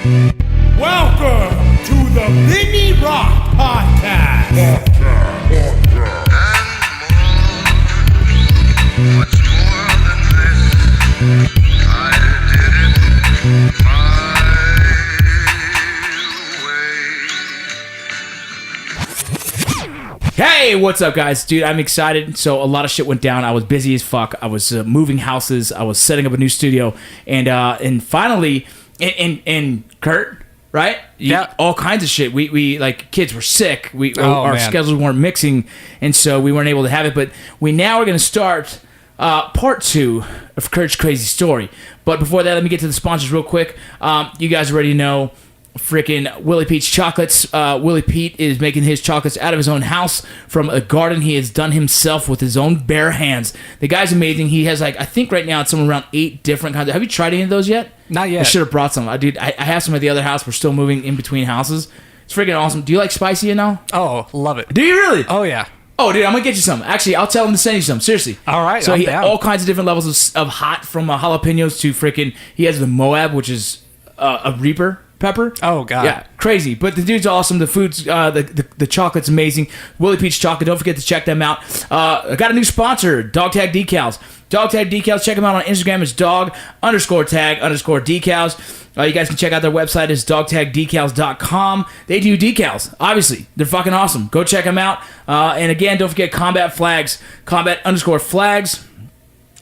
Welcome to the Vinny Rock Podcast. What's more than this? I did it my way. Hey, what's up, guys? Dude, I'm excited. So a lot of shit went down. I was busy as fuck. I was moving houses. I was setting up a new studio, and finally, and Curt, right? Yeah. All kinds of shit. We like kids were sick. Our Man. schedules weren't mixing, and so we weren't able to have it. But we now are going to start part 2 of Curt's crazy story. But before that, let me get to the sponsors real quick. You guys already know. Freaking Willie Pete's chocolates. Willie Pete is making his chocolates out of his own house from a garden he has done himself with his own bare hands. The guy's amazing. He has I think right now it's somewhere around 8 different kinds. Have you tried any of those yet? Not yet. I should have brought some. Dude, I have some at the other house. We're still moving in between houses. It's freaking awesome. Do you like spicy now? Oh, love it. Do you really? Oh, yeah. Oh, dude, I'm going to get you some. Actually, I'll tell him to send you some. Seriously. All right, So I'm he down. all kinds of different levels of hot, from jalapenos to freaking... He has the Moab, which is a Reaper pepper. Oh, God. Yeah, crazy. But the dude's awesome. The food's... the chocolate's amazing. Willie Pete's Chocolate. Don't forget to check them out. I got a new sponsor, Dog Tag Decals. Dog Tag Decals. Check them out on Instagram. It's dog_tag_decals. You guys can check out their website. It's dogtagdecals.com. They do decals. Obviously, they're fucking awesome. Go check them out. And again, don't forget Combat Flags. Combat_flags.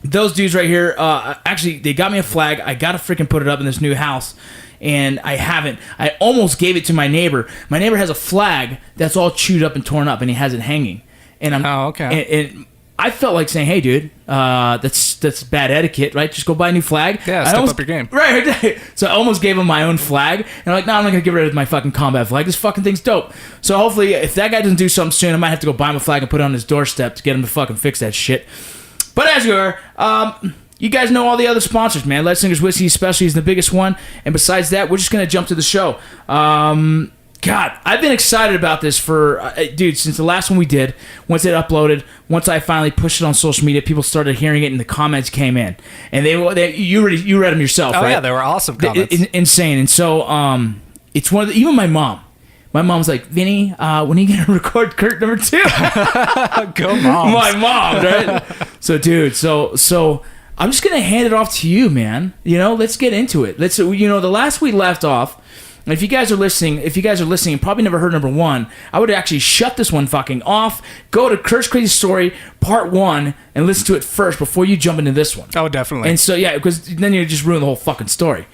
Those dudes right here, actually, they got me a flag. I got to freaking put it up in this new house. And I haven't. I almost gave it to my neighbor. My neighbor has a flag that's all chewed up and torn up, and he has it hanging. And I'm, Oh, okay. And I felt like saying, "Hey, dude, that's bad etiquette, right? Just go buy a new flag." Yeah, I step almost, up your game. Right. So I almost gave him my own flag, and I'm like, "No, I'm not gonna get rid of my fucking combat flag. This fucking thing's dope." So hopefully, if that guy doesn't do something soon, I might have to go buy him a flag and put it on his doorstep to get him to fucking fix that shit. But as you are, you guys know all the other sponsors, man. Lead Singers Whiskey especially is the biggest one. And besides that, we're just going to jump to the show. God, I've been excited about this for, dude, since the last one we did. Once it uploaded, once I finally pushed it on social media, people started hearing it and the comments came in. And you read them yourself, Oh, right? yeah, they were awesome comments. Insane. And so it's one of the, even my mom. My mom's like, Vinny, when are you going to record Curt number 2? Go, Mom. My mom, right? So, dude, so I'm just gonna hand it off to you, man. Let's get into it. The last we left off. And if you guys are listening, and probably never heard number 1, I would actually shut this one fucking off. Go to Curt's Crazy Story Part 1 and listen to it first before you jump into this one. Oh, definitely. And so because then you just ruin the whole fucking story.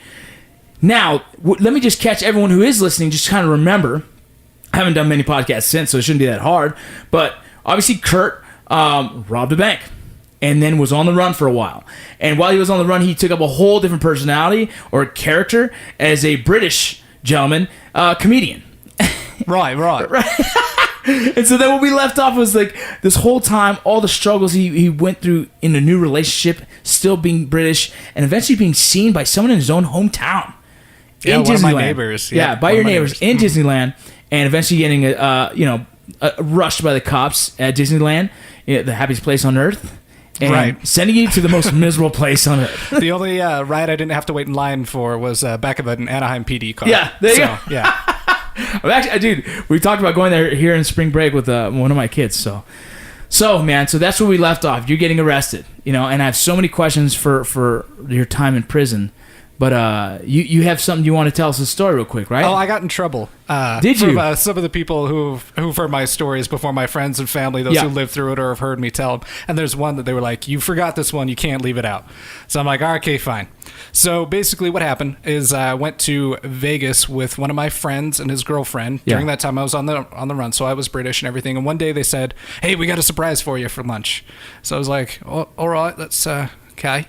Now, let me just catch everyone who is listening. Just kind of remember. I haven't done many podcasts since, so it shouldn't be that hard. But obviously, Curt robbed a bank and then was on the run for a while. And while he was on the run, he took up a whole different personality or character as a British gentleman, comedian. Right. And so then what we left off was like this whole time, all the struggles he went through in a new relationship, still being British, and eventually being seen by someone in his own hometown. Yeah, in one Disneyland. of my neighbors. Yeah, by one your of my neighbors in Disneyland, and eventually getting rushed by the cops at Disneyland, the happiest place on earth, and Right. sending you to the most miserable place on earth. The only ride I didn't have to wait in line for was back of an Anaheim PD car. Yeah, there you go. Yeah. I'm actually, dude, we talked about going there here in spring break with one of my kids. So man, so that's where we left off. You're getting arrested, and I have so many questions for your time in prison. But you have something you want to tell us a story real quick, right? Oh, I got in trouble. Did you? From, some of the people who've heard my stories before, my friends and family, those Yeah. who lived through it or have heard me tell them. And there's one that they were like, "You forgot this one. You can't leave it out." So I'm like, "Okay, fine." So basically, what happened is I went to Vegas with one of my friends and his girlfriend. Yeah. During that time, I was on the run, so I was British and everything. And one day they said, "Hey, we got a surprise for you for lunch." So I was like, "Oh, all right, that's okay."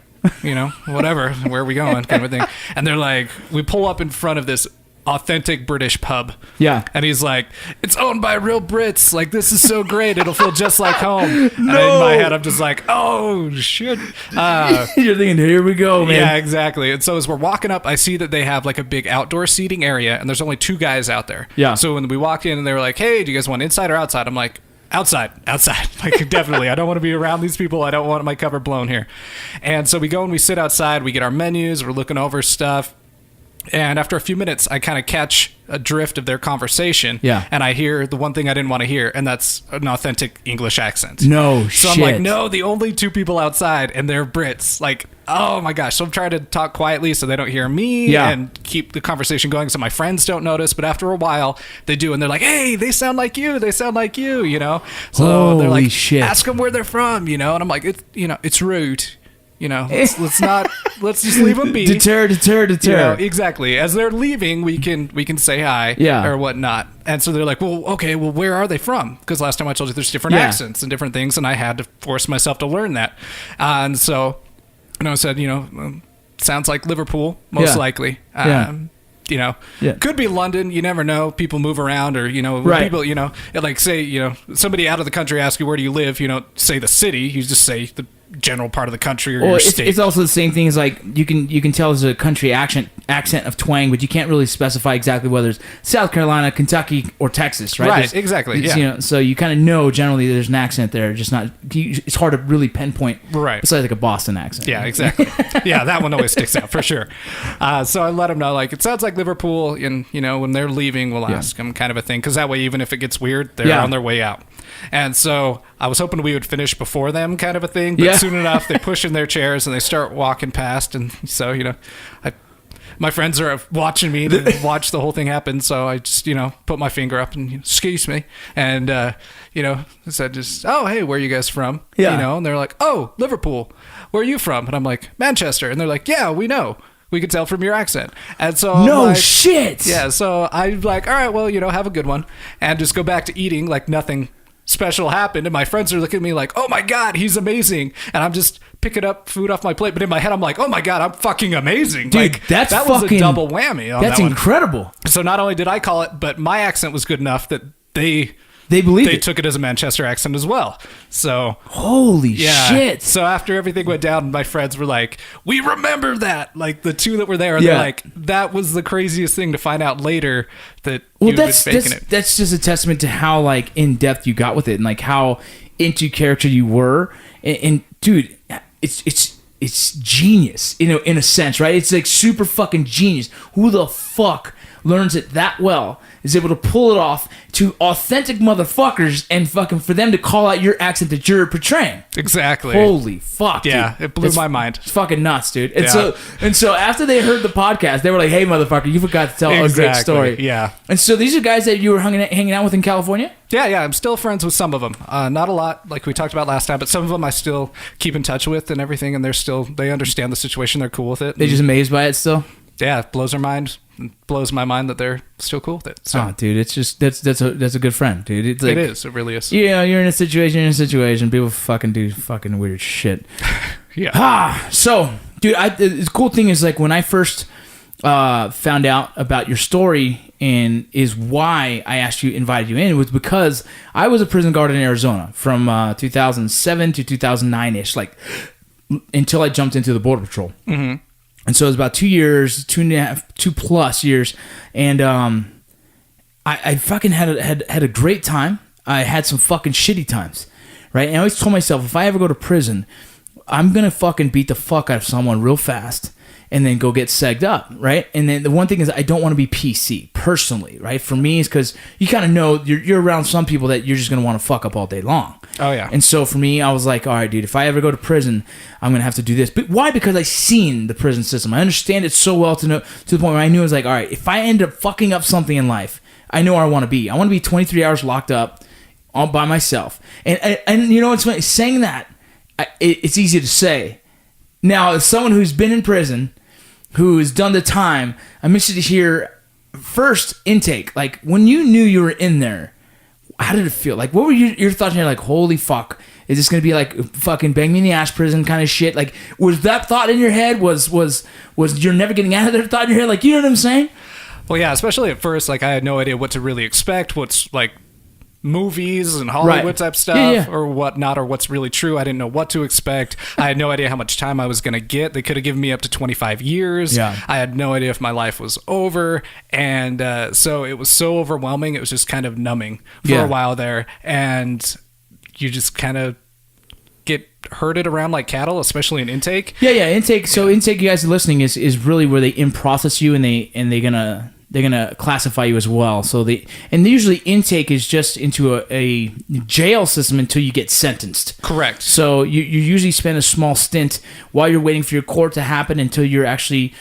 Whatever, where are we going, kind of thing. And they're like, we pull up in front of this authentic British pub. Yeah. And he's like, "It's owned by real Brits. Like, this is so great. It'll feel just like home." And in my head, I'm just like, oh, shit. You're thinking, here we go, man. Yeah, exactly. And so as we're walking up, I see that they have like a big outdoor seating area, and there's only 2 guys out there. Yeah. So when we walked in and they were like, "Hey, do you guys want inside or outside?" I'm like, outside. Like, definitely. I don't want to be around these people. I don't want my cover blown here. And so we go and we sit outside. We get our menus. We're looking over stuff. And after a few minutes, I kind of catch a drift of their conversation. Yeah. And I hear the one thing I didn't want to hear, and that's an authentic English accent. No So shit. I'm like, no, the only two people outside, and they're Brits. Like, oh my gosh. So I'm trying to talk quietly so they don't hear me Yeah. and keep the conversation going so my friends don't notice. But after a while, they do, and they're like, hey, they sound like you. They sound like you, you know? So they're Holy like, shit. ask them where they're from, you know? And I'm like, it's rude. You know, let's just leave them be. Deter. You know, exactly. As they're leaving, we can say hi, Yeah. or whatnot. And so they're like, well, okay, well, where are they from? Because last time I told you there's different Yeah. accents and different things, and I had to force myself to learn that. And so, I said, sounds like Liverpool, most Yeah. likely. Yeah. Yeah. Could be London. You never know. People move around, or Right. people, like say, somebody out of the country asks you where do you live. You don't say the city. You just say the general part of the country or Well, your it's, state. it's also the same thing as like you can tell there's a country accent of twang, but you can't really specify exactly whether it's South Carolina, Kentucky, or Texas, right? Right, There's- exactly, it's, yeah. so you kind of know generally there's an accent there, just not. It's hard to really pinpoint. Right. It's like a Boston accent. Yeah, exactly. Yeah, that one always sticks out for sure. So I let them know, like, it sounds like Liverpool, and, when they're leaving, we'll ask them, kind of a thing. Because that way, even if it gets weird, they're Yeah. on their way out. And so I was hoping we would finish before them, kind of a thing. But Yeah. soon enough, they push in their chairs and they start walking past. And so, my friends are watching me to watch the whole thing happen. So I just, put my finger up and, excuse me. And, said just, oh, hey, where are you guys from? Yeah. And they're like, oh, Liverpool. Where are you from? And I'm like, Manchester. And they're like, yeah, we know. We could tell from your accent. And so I'm No like, shit. yeah, so I'm like, all right, well, have a good one. And just go back to eating like nothing special happened. And my friends are looking at me like, oh my God, he's amazing. And I'm just picking up food off my plate. But in my head, I'm like, oh my God, I'm fucking amazing. Dude, like, that's that was fucking- a double whammy on That's that one. incredible. So not only did I call it, but my accent was good enough that they believe it. took it as a Manchester accent as well. So Holy yeah. shit. So after everything went down, my friends were like, we remember that. Like the two that were there, Yeah. they're like, that was the craziest thing to find out later that Well, you'd been that's faking it. that's just a testament to how like in depth you got with it and like how into character you were. And dude, it's genius, in a sense, right? It's like super fucking genius. Who the fuck learns it that well, is able to pull it off to authentic motherfuckers and fucking for them to call out your accent that you're portraying? Exactly. Holy fuck, Yeah, dude. it blew That's my mind. It's fucking nuts, dude. And Yeah. so after they heard the podcast, they were like, "Hey, motherfucker, you forgot to tell a great Exactly, story." yeah. And so these are guys that you were hanging out with in California? Yeah, I'm still friends with some of them. Not a lot, like we talked about last time, but some of them I still keep in touch with and everything, and they understand the situation. They're cool with it. They're just amazed by it still? Yeah, it blows their mind. It blows my mind that they're still cool with it. So Oh, dude, it's just that's a good friend, dude. It's like, it is. It really is. Yeah, you're in a situation. People fucking do fucking weird shit. Yeah. So, dude, the cool thing is like when I first found out about your story and is why I invited you in was because I was a prison guard in Arizona from 2007 to 2009 ish, like until I jumped into the Border Patrol. Mm-hmm. And so it was about 2 years, 2+ years, and I fucking had a great time. I had some fucking shitty times, right? And I always told myself, if I ever go to prison, I'm gonna fucking beat the fuck out of someone real fast and then go get segged up, right? And then the one thing is I don't want to be PC personally, right? For me, is because you kind of know you're around some people that you're just gonna want to fuck up all day long. Oh, yeah. And so for me, I was like, all right, dude, if I ever go to prison, I'm gonna have to do this. But why? Because I've seen the prison system. I understand it so well to the point where I knew I was like, all right, if I end up fucking up something in life, I know where I want to be. I want to be 23 hours locked up all by myself. And you know what's funny? Saying that, it's easy to say. Now, as someone who's been in prison, who's done the time, I'm interested to hear first intake. Like, when you knew you were in there, how did it feel? Like, what were your thoughts? You're like, holy fuck, is this gonna be like fucking bang me in the ass prison kind of shit? Like, was that thought in your head? Was you're never getting out of there thought in your head? Like, you know what I'm saying? Well, yeah, especially at first, like I had no idea what to really expect. What's like movies and Hollywood Right. type stuff Yeah. or whatnot, or what's really true. I didn't know what to expect. I had no idea how much time I was going to get. They could have given me up to 25 years. Yeah. I had no idea if my life was over. And so it was so overwhelming. It was just kind of numbing for Yeah. a while there. And you just kind of get herded around like cattle, especially in intake. Yeah. Intake. So intake, you guys are listening, is really where they in-process you, and they're gonna classify you as well. So usually intake is just into a jail system until you get sentenced. Correct. So you usually spend a small stint while you're waiting for your court to happen until you're actually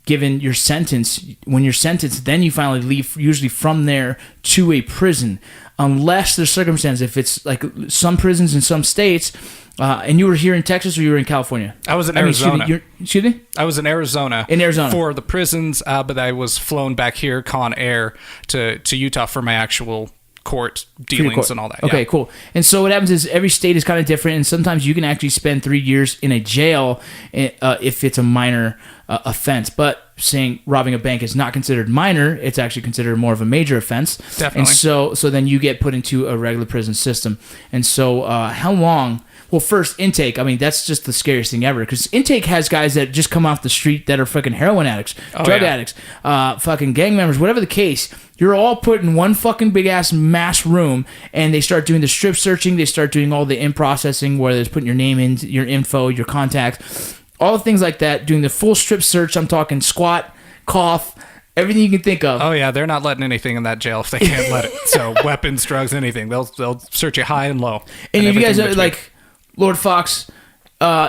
given your sentence. When you're sentenced, then you finally leave, usually from there to a prison, unless there's circumstances. If it's like some prisons in some states. And you were here in Texas, or you were in California? I was in Arizona. Excuse me? I was in Arizona. In Arizona. For the prisons, but I was flown back here, Con Air, to Utah for my actual court dealings and all that. Okay, yeah. cool. And so what happens is every state is kind of different, and sometimes you can actually spend 3 years in a jail if it's a minor offense. But saying robbing a bank is not considered minor, it's actually considered more of a major offense. Definitely. And so then you get put into a regular prison system. And so how long... Well, first, intake, I mean, that's just the scariest thing ever, because intake has guys that just come off the street that are fucking heroin addicts, drug addicts, fucking gang members, whatever the case. You're all put in one fucking big-ass mass room, and they start doing the strip searching, they start doing all the in-processing, where they're putting your name in, your info, your contacts, all the things like that, doing the full strip search. I'm talking squat, cough, everything you can think of. Oh yeah, they're not letting anything in that jail if they can't let it. So weapons, drugs, anything. They'll search you high and low. And if you guys are like... Lord Fox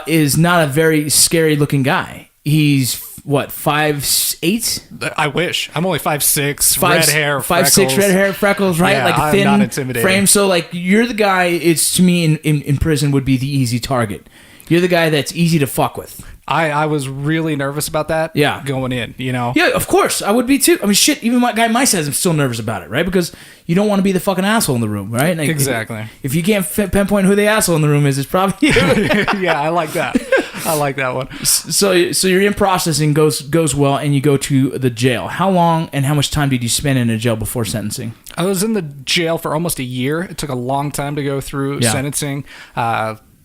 is not a very scary looking guy. He's what, 5'8"? I wish. I'm only 5'6", red hair, 5'6", red hair, freckles, right? Yeah, like I'm thin not intimidating. frame. So like you're the guy. It's to me in prison would be the easy target. You're the guy that's easy to fuck with. I was really nervous about that. Yeah. Going in, you know. Yeah, of course I would be too. I mean, shit. Even my guy, my says I'm still nervous about it, right? Because you don't want to be the fucking asshole in the room, right? Like, Exactly. If you can't pinpoint who the asshole in the room is, it's probably you. Yeah, I like that. I like that one. So your in processing goes well, and you go to the jail. How long and how much time did you spend in a jail before sentencing? I was in the jail for almost a year. It took a long time to go through sentencing.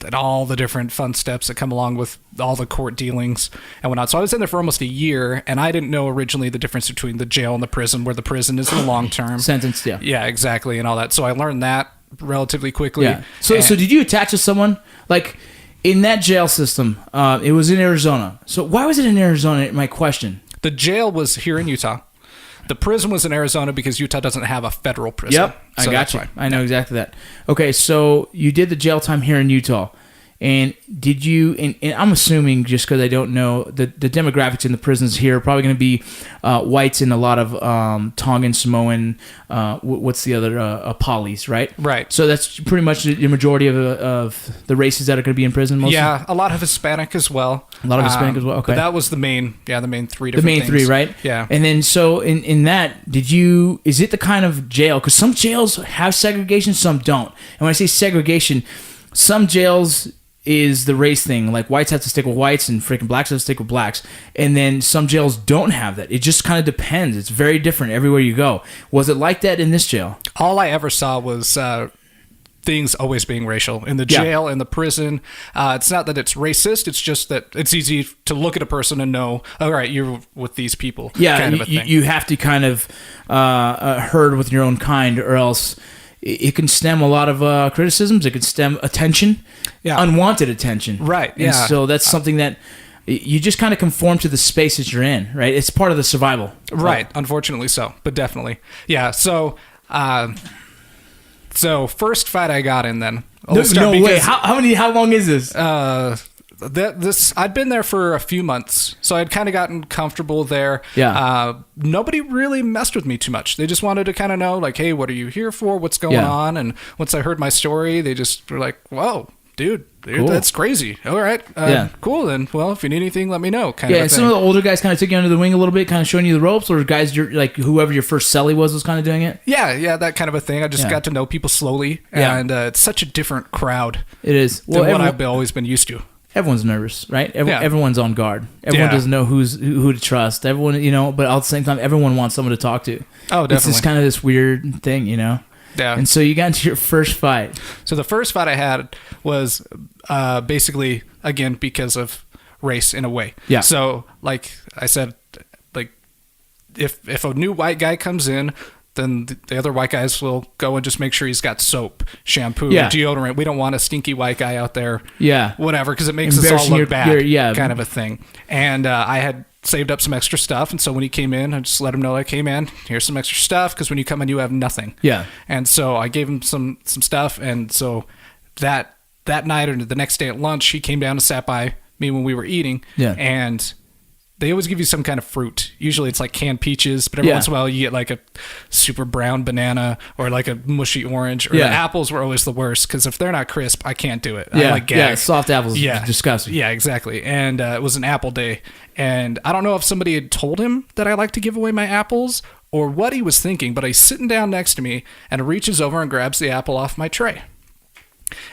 And all the different fun steps that come along with all the court dealings and whatnot. So I was in there for almost a year, and I didn't know originally the difference between the jail and the prison, where the prison is the long term. Sentenced, yeah. Yeah, exactly, and all that. So I learned that relatively quickly. Yeah. So did you attach to someone? Like, in that jail system, it was in Arizona. So why was it in Arizona, my question? The jail was here in Utah. The prison was in Arizona because Utah doesn't have a federal prison. Yep, I got you. I know exactly that. Okay, so you did the jail time here in Utah. And did you, and I'm assuming, just because I don't know, the demographics in the prisons here are probably going to be whites and a lot of Tongan, Samoan, what's the other, Polis, right? Right. So that's pretty much the majority of the races that are going to be in prison mostly? Yeah, a lot of Hispanic as well. A lot of Hispanic as well, okay. But that was the main three different things. The main three, right? Yeah. And then, so in that, is it the kind of jail, because some jails have segregation, some don't. And when I say segregation, some jails is the race thing. Like, whites have to stick with whites and freaking blacks have to stick with blacks. And then some jails don't have that. It just kind of depends. It's very different everywhere you go. Was it like that in this jail? All I ever saw was things always being racial. In the jail, in the prison, it's not that it's racist, it's just that it's easy to look at a person and know, all right, you're with these people. Yeah, kind of a thing. You have to kind of herd with your own kind, or else it can stem a lot of criticisms. It can stem attention, unwanted attention. Right, And so that's something that you just kind of conform to the space that you're in, right? It's part of the survival. Right, unfortunately so, but definitely. Yeah, so first fight I got in then. No way. How long is this? I'd been there for a few months, so I'd kind of gotten comfortable there. Yeah. Nobody really messed with me too much. They just wanted to kind of know, like, hey, what are you here for? What's going on? And once I heard my story, they just were like, whoa, dude, Cool. That's crazy. All right. Cool then. Well, if you need anything, let me know. Kind of and some of the older guys kind of took you under the wing a little bit, kind of showing you the ropes, or guys, you're like, whoever your first cellie was kind of doing it? Yeah, that kind of a thing. I just got to know people slowly, and it's such a different crowd. It is. Than what I've always been used to. Everyone's nervous, right? Everyone's on guard. Everyone doesn't know who to trust. Everyone, but at the same time, everyone wants someone to talk to. Oh, definitely. It's just kind of this weird thing, Yeah. And so you got into your first fight. So the first fight I had was basically, again, because of race in a way. Yeah. So, like I said, like if a new white guy comes in, then the other white guys will go and just make sure he's got soap, shampoo, Yeah. deodorant. We don't want a stinky white guy out there. Yeah. Whatever, because it makes us all Embarrassing look bad. yeah. Kind of a thing. And I had saved up some extra stuff, and so when he came in, I just let him know, like, hey man, here's some extra stuff, because when you come in, you have nothing. Yeah. And so I gave him some stuff, and so that night or the next day at lunch, he came down and sat by me when we were eating. Yeah. And they always give you some kind of fruit. Usually it's like canned peaches, but every once in a while you get like a super brown banana or like a mushy orange. Or the apples were always the worst, because if they're not crisp, I can't do it. Yeah, I like gag. soft apples is disgusting. Yeah, exactly. And it was an apple day. And I don't know if somebody had told him that I like to give away my apples or what he was thinking, but he's sitting down next to me and reaches over and grabs the apple off my tray.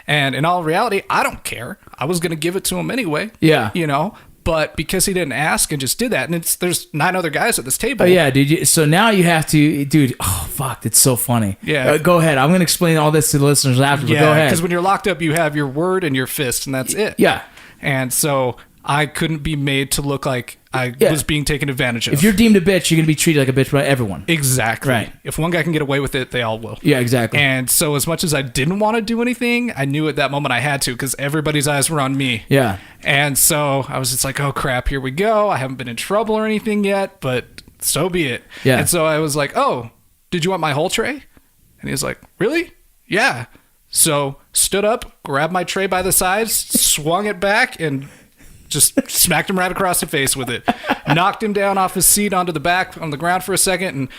And in all reality, I don't care. I was going to give it to him anyway. Yeah. You know? But because he didn't ask and just did that, and there's 9 other guys at this table. Oh yeah, dude. So now you have to, dude. Oh fuck, it's so funny. Yeah. Go ahead. I'm gonna explain all this to the listeners after. But go Yeah, ahead. because when you're locked up, you have your word and your fist, and that's it. Yeah. And so I couldn't be made to look like I was being taken advantage of. If you're deemed a bitch, you're gonna be treated like a bitch by everyone. Exactly. Right. If one guy can get away with it, they all will. Yeah, exactly. And so as much as I didn't want to do anything, I knew at that moment I had to, because everybody's eyes were on me. Yeah. And so I was just like, oh crap, here we go. I haven't been in trouble or anything yet, but so be it. Yeah. And so I was like, oh, did you want my whole tray? And he was like, really? Yeah. So stood up, grabbed my tray by the sides, swung it back, and just smacked him right across the face with it. Knocked him down off his seat onto the back on the ground for a second. And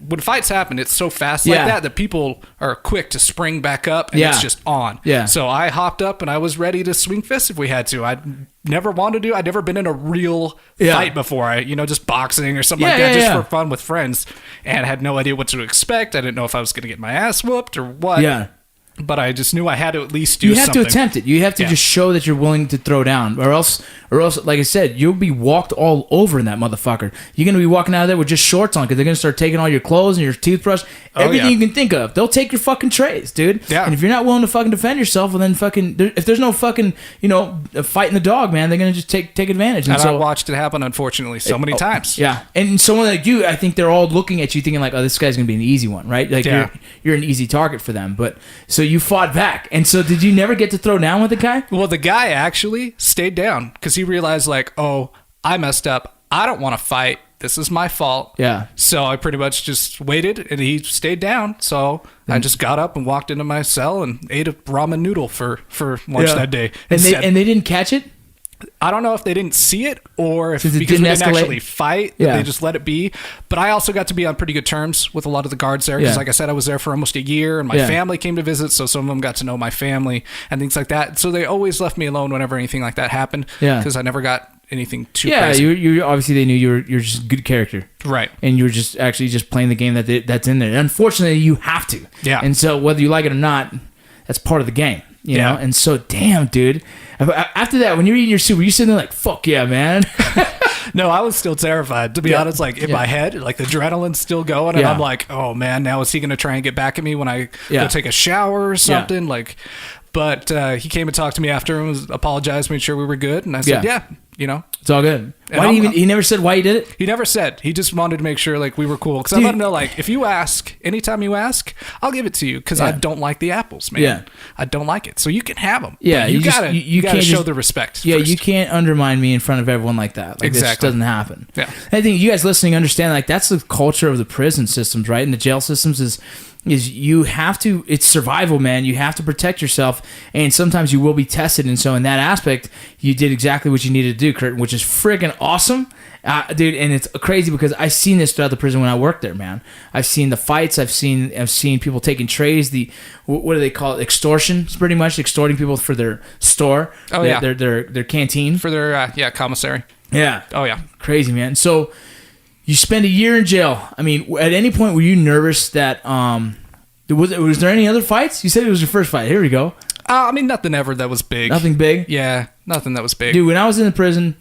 when fights happen, it's so fast like that people are quick to spring back up, and it's just on. Yeah. So I hopped up and I was ready to swing fists if we had to. I'd never wanted to. I'd never been in a real fight before. Just boxing or something like that, just for fun with friends, and had no idea what to expect. I didn't know if I was going to get my ass whooped or what. Yeah. But I just knew I had to at least do You have something. to attempt it. You have to just show that you're willing to throw down, or else, like I said, you'll be walked all over in that motherfucker. You're gonna be walking out of there with just shorts on, because they're gonna start taking all your clothes and your toothbrush, everything you can think of. They'll take your fucking trays, dude. Yeah. And if you're not willing to fucking defend yourself, well then if there's no fucking fighting the dog, man, they're gonna just take advantage. And I watched it happen, unfortunately, so many times. Yeah, and someone like you, I think they're all looking at you thinking like, oh, this guy's gonna be an easy one, right? Like you're an easy target for them. But so you fought back. And so did you never get to throw down with the guy? Well, the guy actually stayed down, because he realized, like, oh, I messed up. I don't want to fight. This is my fault. Yeah. So I pretty much just waited, and he stayed down. So I just got up and walked into my cell and ate a ramen noodle for lunch that day. And they didn't catch it? I don't know if they didn't see it, or if Since it because we didn't didn't escalate? actually fight, that they just let it be. But I also got to be on pretty good terms with a lot of the guards there, because like I said, I was there for almost a year, and my family came to visit, so some of them got to know my family and things like that. So they always left me alone whenever anything like that happened, because I never got anything too crazy. you obviously they knew you're just a good character, right? And you're just actually just playing the game that's in there. And unfortunately, you have to, And so whether you like it or not, that's part of the game. You know, and so damn, dude. After that, when you're eating your soup, were you sitting there like, "Fuck yeah, man"? No, I was still terrified, to be honest. Like in my head, like the adrenaline's still going, and I'm like, "Oh man, now is he going to try and get back at me when I go take a shower or something?" Like, but he came and talked to me after and apologized, made sure we were good, and I said, "Yeah, it's all good." And He never said why he did it? He never said. He just wanted to make sure like we were cool. Because I let him know, like, if you ask, anytime you ask, I'll give it to you, because I don't like the apples, man. Yeah. I don't like it. So you can have them. Yeah, you gotta can't show just, the respect. Yeah, first. you can't undermine me in front of everyone like that. Like, this just doesn't happen. Yeah. I think you guys listening understand, like, that's the culture of the prison systems, right? And the jail systems is you have to, it's survival, man. You have to protect yourself, and sometimes you will be tested. And so in that aspect, you did exactly what you needed to do, Curt, which is friggin' awesome. Dude, and it's crazy because I've seen this throughout the prison when I worked there, man. I've seen the fights. I've seen people taking trays. What do they call it? Extortion. It's pretty much extorting people for their store. Oh, their canteen. For their commissary. Yeah. Oh yeah. Crazy, man. So you spend a year in jail. I mean, at any point were you nervous that was there any other fights? You said it was your first fight. Here we go. I mean, nothing ever that was big. Nothing big. Yeah, nothing that was big. Dude, when I was in the prison,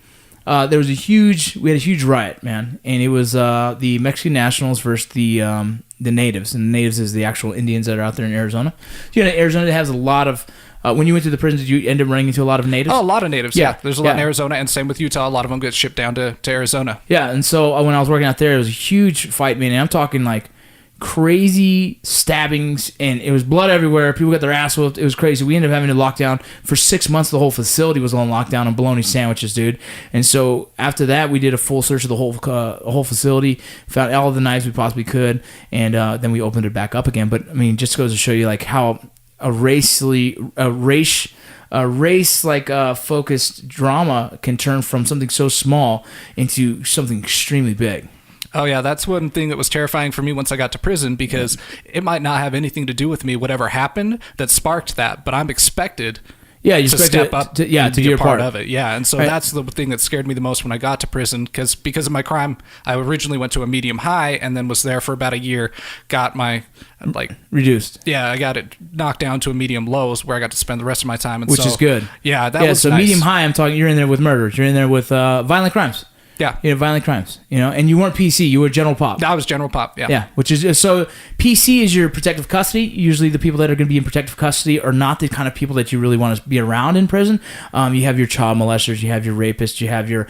we had a huge riot, man, and it was the Mexican nationals versus the natives, and the natives is the actual Indians that are out there in Arizona. So, Arizona has a lot of. When you went to the prison, did you end up running into a lot of natives? Oh, a lot of natives. Yeah, there's a lot in Arizona, and same with Utah. A lot of them get shipped down to Arizona. Yeah, and so when I was working out there, it was a huge fight, man. And I'm talking like crazy stabbings, and it was blood everywhere. People got their ass whooped. It was crazy. We ended up having to lock down for 6 months. The whole facility was on lockdown on bologna sandwiches, dude. And so after that, we did a full search of the whole facility, found all the knives we possibly could, and then we opened it back up again. But I mean, just goes to show you like how a race focused drama can turn from something so small into something extremely big. Oh, yeah, that's one thing that was terrifying for me once I got to prison, because it might not have anything to do with me, whatever happened that sparked that, but I'm expected you to step up to and do be your a part part of it. Yeah, and so that's the thing that scared me the most when I got to prison, because of my crime, I originally went to a medium high and then was there for about a year, got my, reduced. Yeah, I got it knocked down to a medium lows where I got to spend the rest of my time. And Which is good. Yeah, that was so nice. Medium high, I'm talking, you're in there with murders. You're in there with violent crimes. Yeah. Violent crimes, and you weren't PC, you were general pop. I was general pop, yeah. Yeah, which is, so PC is your protective custody. Usually the people that are going to be in protective custody are not the kind of people that you really want to be around in prison. You have your child molesters, you have your rapists, you have your,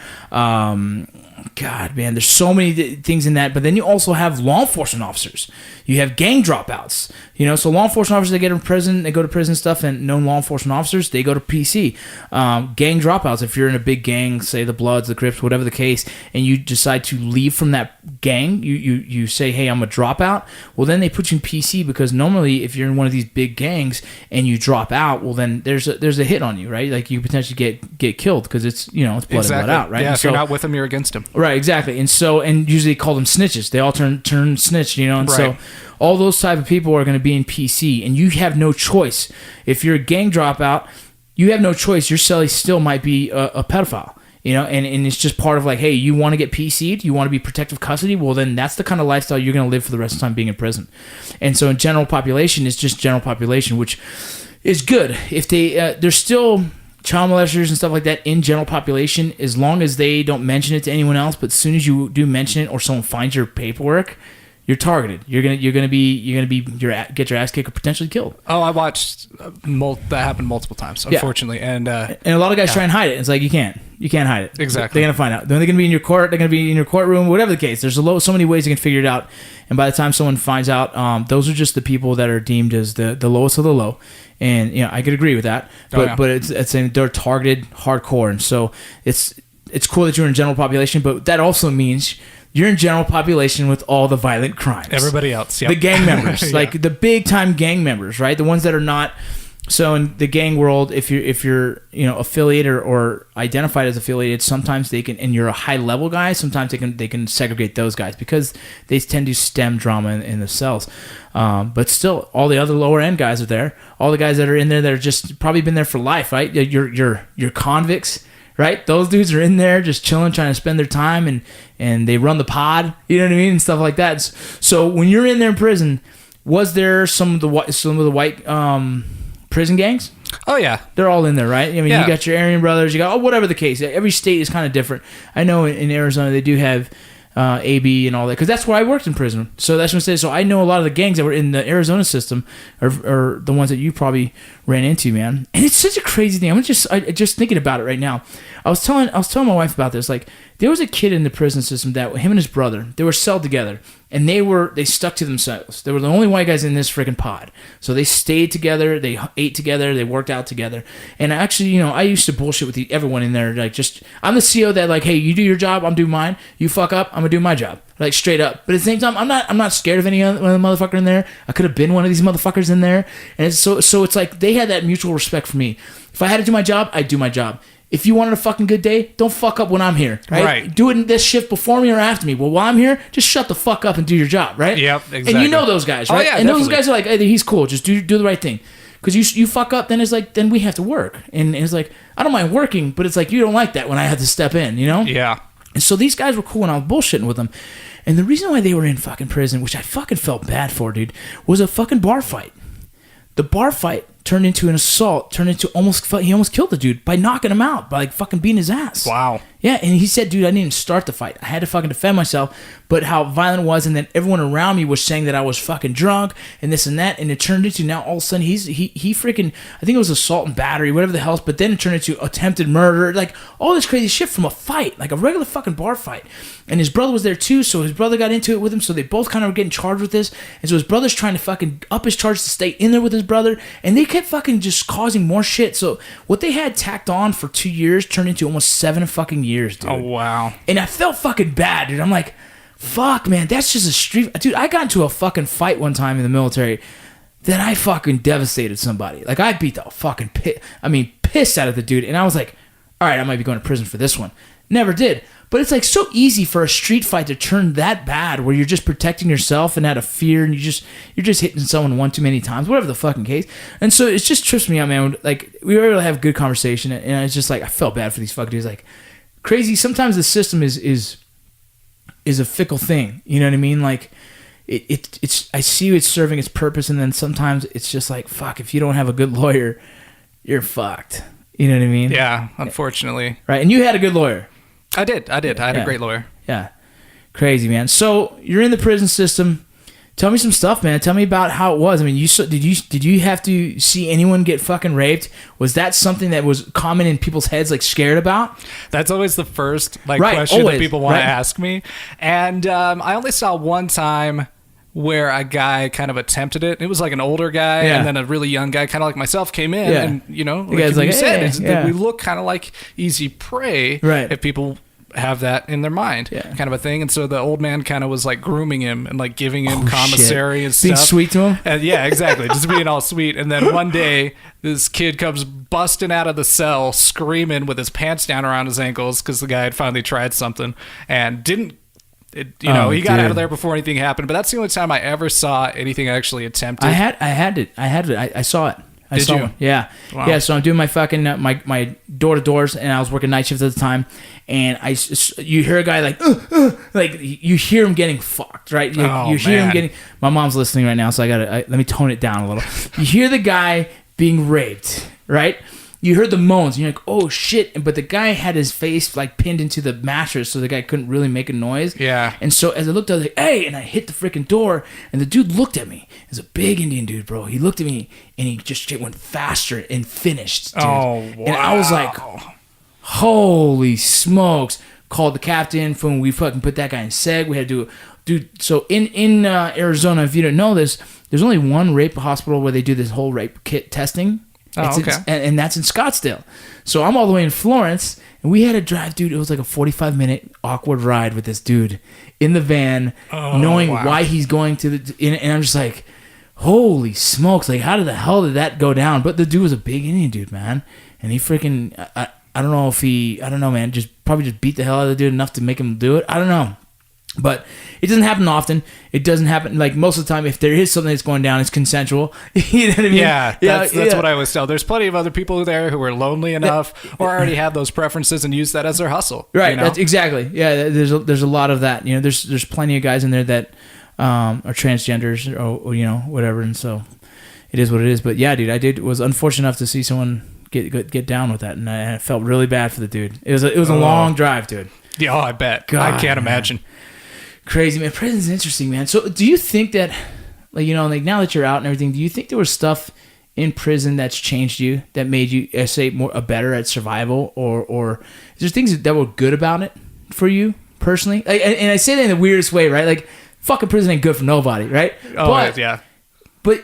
God, man, there's so many things in that. But then you also have law enforcement officers. You have gang dropouts. So law enforcement officers, they get in prison, they go to prison stuff, and known law enforcement officers, they go to PC. Gang dropouts, if you're in a big gang, say the Bloods, the Crips, whatever the case, and you decide to leave from that gang, you say, hey, I'm a dropout. Well, then they put you in PC, because normally if you're in one of these big gangs and you drop out, well, then there's a hit on you, right? Like you potentially get killed, because it's it's blood Exactly. and blood out, right? Yeah, And if you're not with them, you're against them. Right, exactly. And usually they call them snitches. They all turn snitch, and Right. so all those type of people are going to be in PC, and you have no choice. If you're a gang dropout, you have no choice. Your cellie still might be a pedophile, and it's just part of like, hey, you want to get PC'd, you want to be protective custody, well, then that's the kind of lifestyle you're going to live for the rest of the time being in prison. And so in general population, it's just general population, which is good. If there's still child molesters and stuff like that in general population, as long as they don't mention it to anyone else. But as soon as you do mention it, or someone finds your paperwork, you're targeted. You're gonna get your ass kicked or potentially killed. Oh, I watched that happen multiple times, unfortunately, and a lot of guys try and hide it. It's like you can't hide it. Exactly. They're gonna find out. They're gonna be in your court. They're gonna be in your courtroom. Whatever the case, there's so many ways you can figure it out. And by the time someone finds out, those are just the people that are deemed as the lowest of the low. And I could agree with that. But it's they're targeted hardcore. And so it's cool that you're in general population, but that also means you're in general population with all the violent crimes. Everybody else, the gang members, like the big time gang members, right? The ones that are not. So in the gang world, if you're affiliated or identified as affiliated, sometimes they can, and you're a high level guy, sometimes they can segregate those guys because they tend to stem drama in the cells. But still, all the other lower end guys are there. All the guys that are in there that are just probably been there for life, right? Your convicts. Right, those dudes are in there just chilling, trying to spend their time, and they run the pod, you know what I mean, and stuff like that. So when you're in there in prison, was there some of the white prison gangs? Oh yeah, they're all in there, right? I mean, you got your Aryan brothers, you got whatever the case. Every state is kind of different. I know in Arizona they do have AB and all that, because that's where I worked in prison. So that's what I'm saying. So I know a lot of the gangs that were in the Arizona system are the ones that you probably ran into, man. And it's such a crazy thing. I'm just thinking about it right now. I was telling my wife about this. Like, there was a kid in the prison system that him and his brother, they were celled together, and they stuck to themselves. They were the only white guys in this freaking pod. So they stayed together, they ate together, they worked out together. And actually, I used to bullshit with everyone in there. Like, I'm the CO that, like, hey, you do your job, I'm doing mine. You fuck up, I'm gonna do my job. Like, straight up. But at the same time, I'm not scared of any other motherfucker in there. I could have been one of these motherfuckers in there. And it's so it's like they had that mutual respect for me. If I had to do my job, I'd do my job. If you wanted a fucking good day, don't fuck up when I'm here, right? Do it in this shift before me or after me. Well, while I'm here, just shut the fuck up and do your job, right? Yep, exactly. And you know those guys, right? Oh, yeah, and definitely. those guys are like, hey, he's cool. Just do the right thing. Because you fuck up, then it's like, then we have to work. And it's like, I don't mind working, but it's like, you don't like that when I have to step in, Yeah. And so these guys were cool and I was bullshitting with them. And the reason why they were in fucking prison, which I fucking felt bad for, dude, was a fucking bar fight. The bar fight turned into an assault, he almost killed the dude by knocking him out, by like fucking beating his ass. Wow. Yeah, and he said, dude, I didn't even start the fight. I had to fucking defend myself, but how violent it was, and then everyone around me was saying that I was fucking drunk, and this and that, and it turned into now all of a sudden he freaking, I think it was assault and battery, whatever the hell, but then it turned into attempted murder, like all this crazy shit from a fight, like a regular fucking bar fight. And his brother was there too, so his brother got into it with him, so they both kind of were getting charged with this, and so his brother's trying to fucking up his charge to stay in there with his brother, and they kept fucking just causing more shit. So what they had tacked on for 2 years turned into almost 7 fucking years, dude. Oh, wow. And I felt fucking bad, dude. I'm like, fuck, man, that's just a street. Dude, I got into a fucking fight one time in the military that I fucking devastated somebody. Like, I beat the fucking piss out of the dude. And I was like, all right, I might be going to prison for this one. Never did. But it's like so easy for a street fight to turn that bad where you're just protecting yourself and out of fear and you're just hitting someone one too many times, whatever the fucking case. And so it just trips me out, man. Like, we were able to have a good conversation, and I was just like, I felt bad for these fucking dudes. Like, crazy. Sometimes the system is a fickle thing. You know what I mean? Like, it's I see it's serving its purpose, and then sometimes it's just like, fuck, if you don't have a good lawyer, you're fucked. You know what I mean? Yeah, unfortunately. Right. And you had a good lawyer. I did. I had a great lawyer. Yeah. Crazy, man. So you're in the prison system. Tell me some stuff, man. Tell me about how it was. I mean, did you have to see anyone get fucking raped? Was that something that was common in people's heads, like scared about? That's always the first Right, question always, that people want right. to ask me. And I only saw one time where a guy kind of attempted it. It was like an older guy, Yeah. and then a really young guy, kind of like myself, came in, Yeah. and The guy's like, you said, "Hey," is yeah. that we look kind of like easy prey, Right. if people have that in their mind, Yeah. kind of a thing. And so the old man kind of was like grooming him and like giving him commissary and Being stuff. sweet to him? And yeah, exactly. Just being all sweet. And then one day, this kid comes busting out of the cell, screaming with his pants down around his ankles because the guy had finally tried something and didn't. He got dude. out of there before anything happened. But that's the only time I ever saw anything actually attempted. I had it. I saw it. I Did saw you? One. Yeah. Wow. Yeah. So I'm doing my fucking my door to doors, and I was working night shift at the time, and you hear a guy like you hear him getting fucked, right? You hear him man. getting. My mom's listening right now, so let me tone it down a little. You hear the guy being raped, right? You heard the moans, and you're like, oh shit. But the guy had his face like pinned into the mattress, so the guy couldn't really make a noise. Yeah. And so as I looked, I was like, hey, and I hit the freaking door, and the dude looked at me. He's a big Indian dude, bro. He looked at me, and he just went faster and finished, dude. Oh, wow. And I was like, holy smokes. Called the captain, when we fucking put that guy in seg. We had to do, dude. So in Arizona, if you don't know this, there's only one rape hospital where they do this whole rape kit testing. Oh, okay. And that's in Scottsdale. So I'm all the way in Florence, and we had to drive, dude. It was like a 45-minute awkward ride with this dude in the van, knowing wow. why he's going to and I'm just like, holy smokes! Like, how the hell did that go down? But the dude was a big Indian dude, man, and he freaking I don't know, man, probably just beat the hell out of the dude enough to make him do it. I don't know. But it doesn't happen often. It doesn't happen, like, most of the time. If there is something that's going down, it's consensual. You know what I mean? Yeah, that's what I always tell. There's plenty of other people there who are lonely enough or already have those preferences and use that as their hustle. Right. You know? That's exactly. Yeah. There's a lot of that. You know, there's plenty of guys in there that are transgenders or you know, whatever. And so it is what it is. But yeah, dude, was unfortunate enough to see someone get down with that, and I felt really bad for the dude. It was a long drive, dude. Yeah, I bet. God, I can't man. imagine. Crazy, man. Prison's interesting, man. So do you think that, like, you know, like, now that you're out and everything, do you think there was stuff in prison that's changed you, that made you, say, better at survival, or is there things that were good about it for you personally? Like, and I say that in the weirdest way, right? Like, fucking prison ain't good for nobody, right? Oh, yeah. But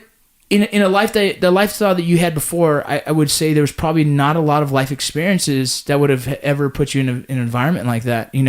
in a life the lifestyle that you had before, I would say there was probably not a lot of life experiences that would have ever put you in an environment like that. You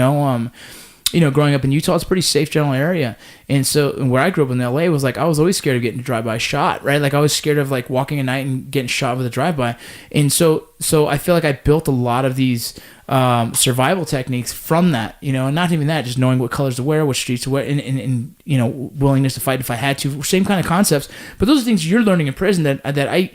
know, growing up in Utah, it's a pretty safe general area. And so where I grew up in LA was like, I was always scared of getting a drive-by shot, right? Like, I was scared of like walking at night and getting shot with a drive-by. And so I feel like I built a lot of these survival techniques from that, you know, and not even that, just knowing what colors to wear, what streets to wear, and you know, willingness to fight if I had to, same kind of concepts. But those are things you're learning in prison that I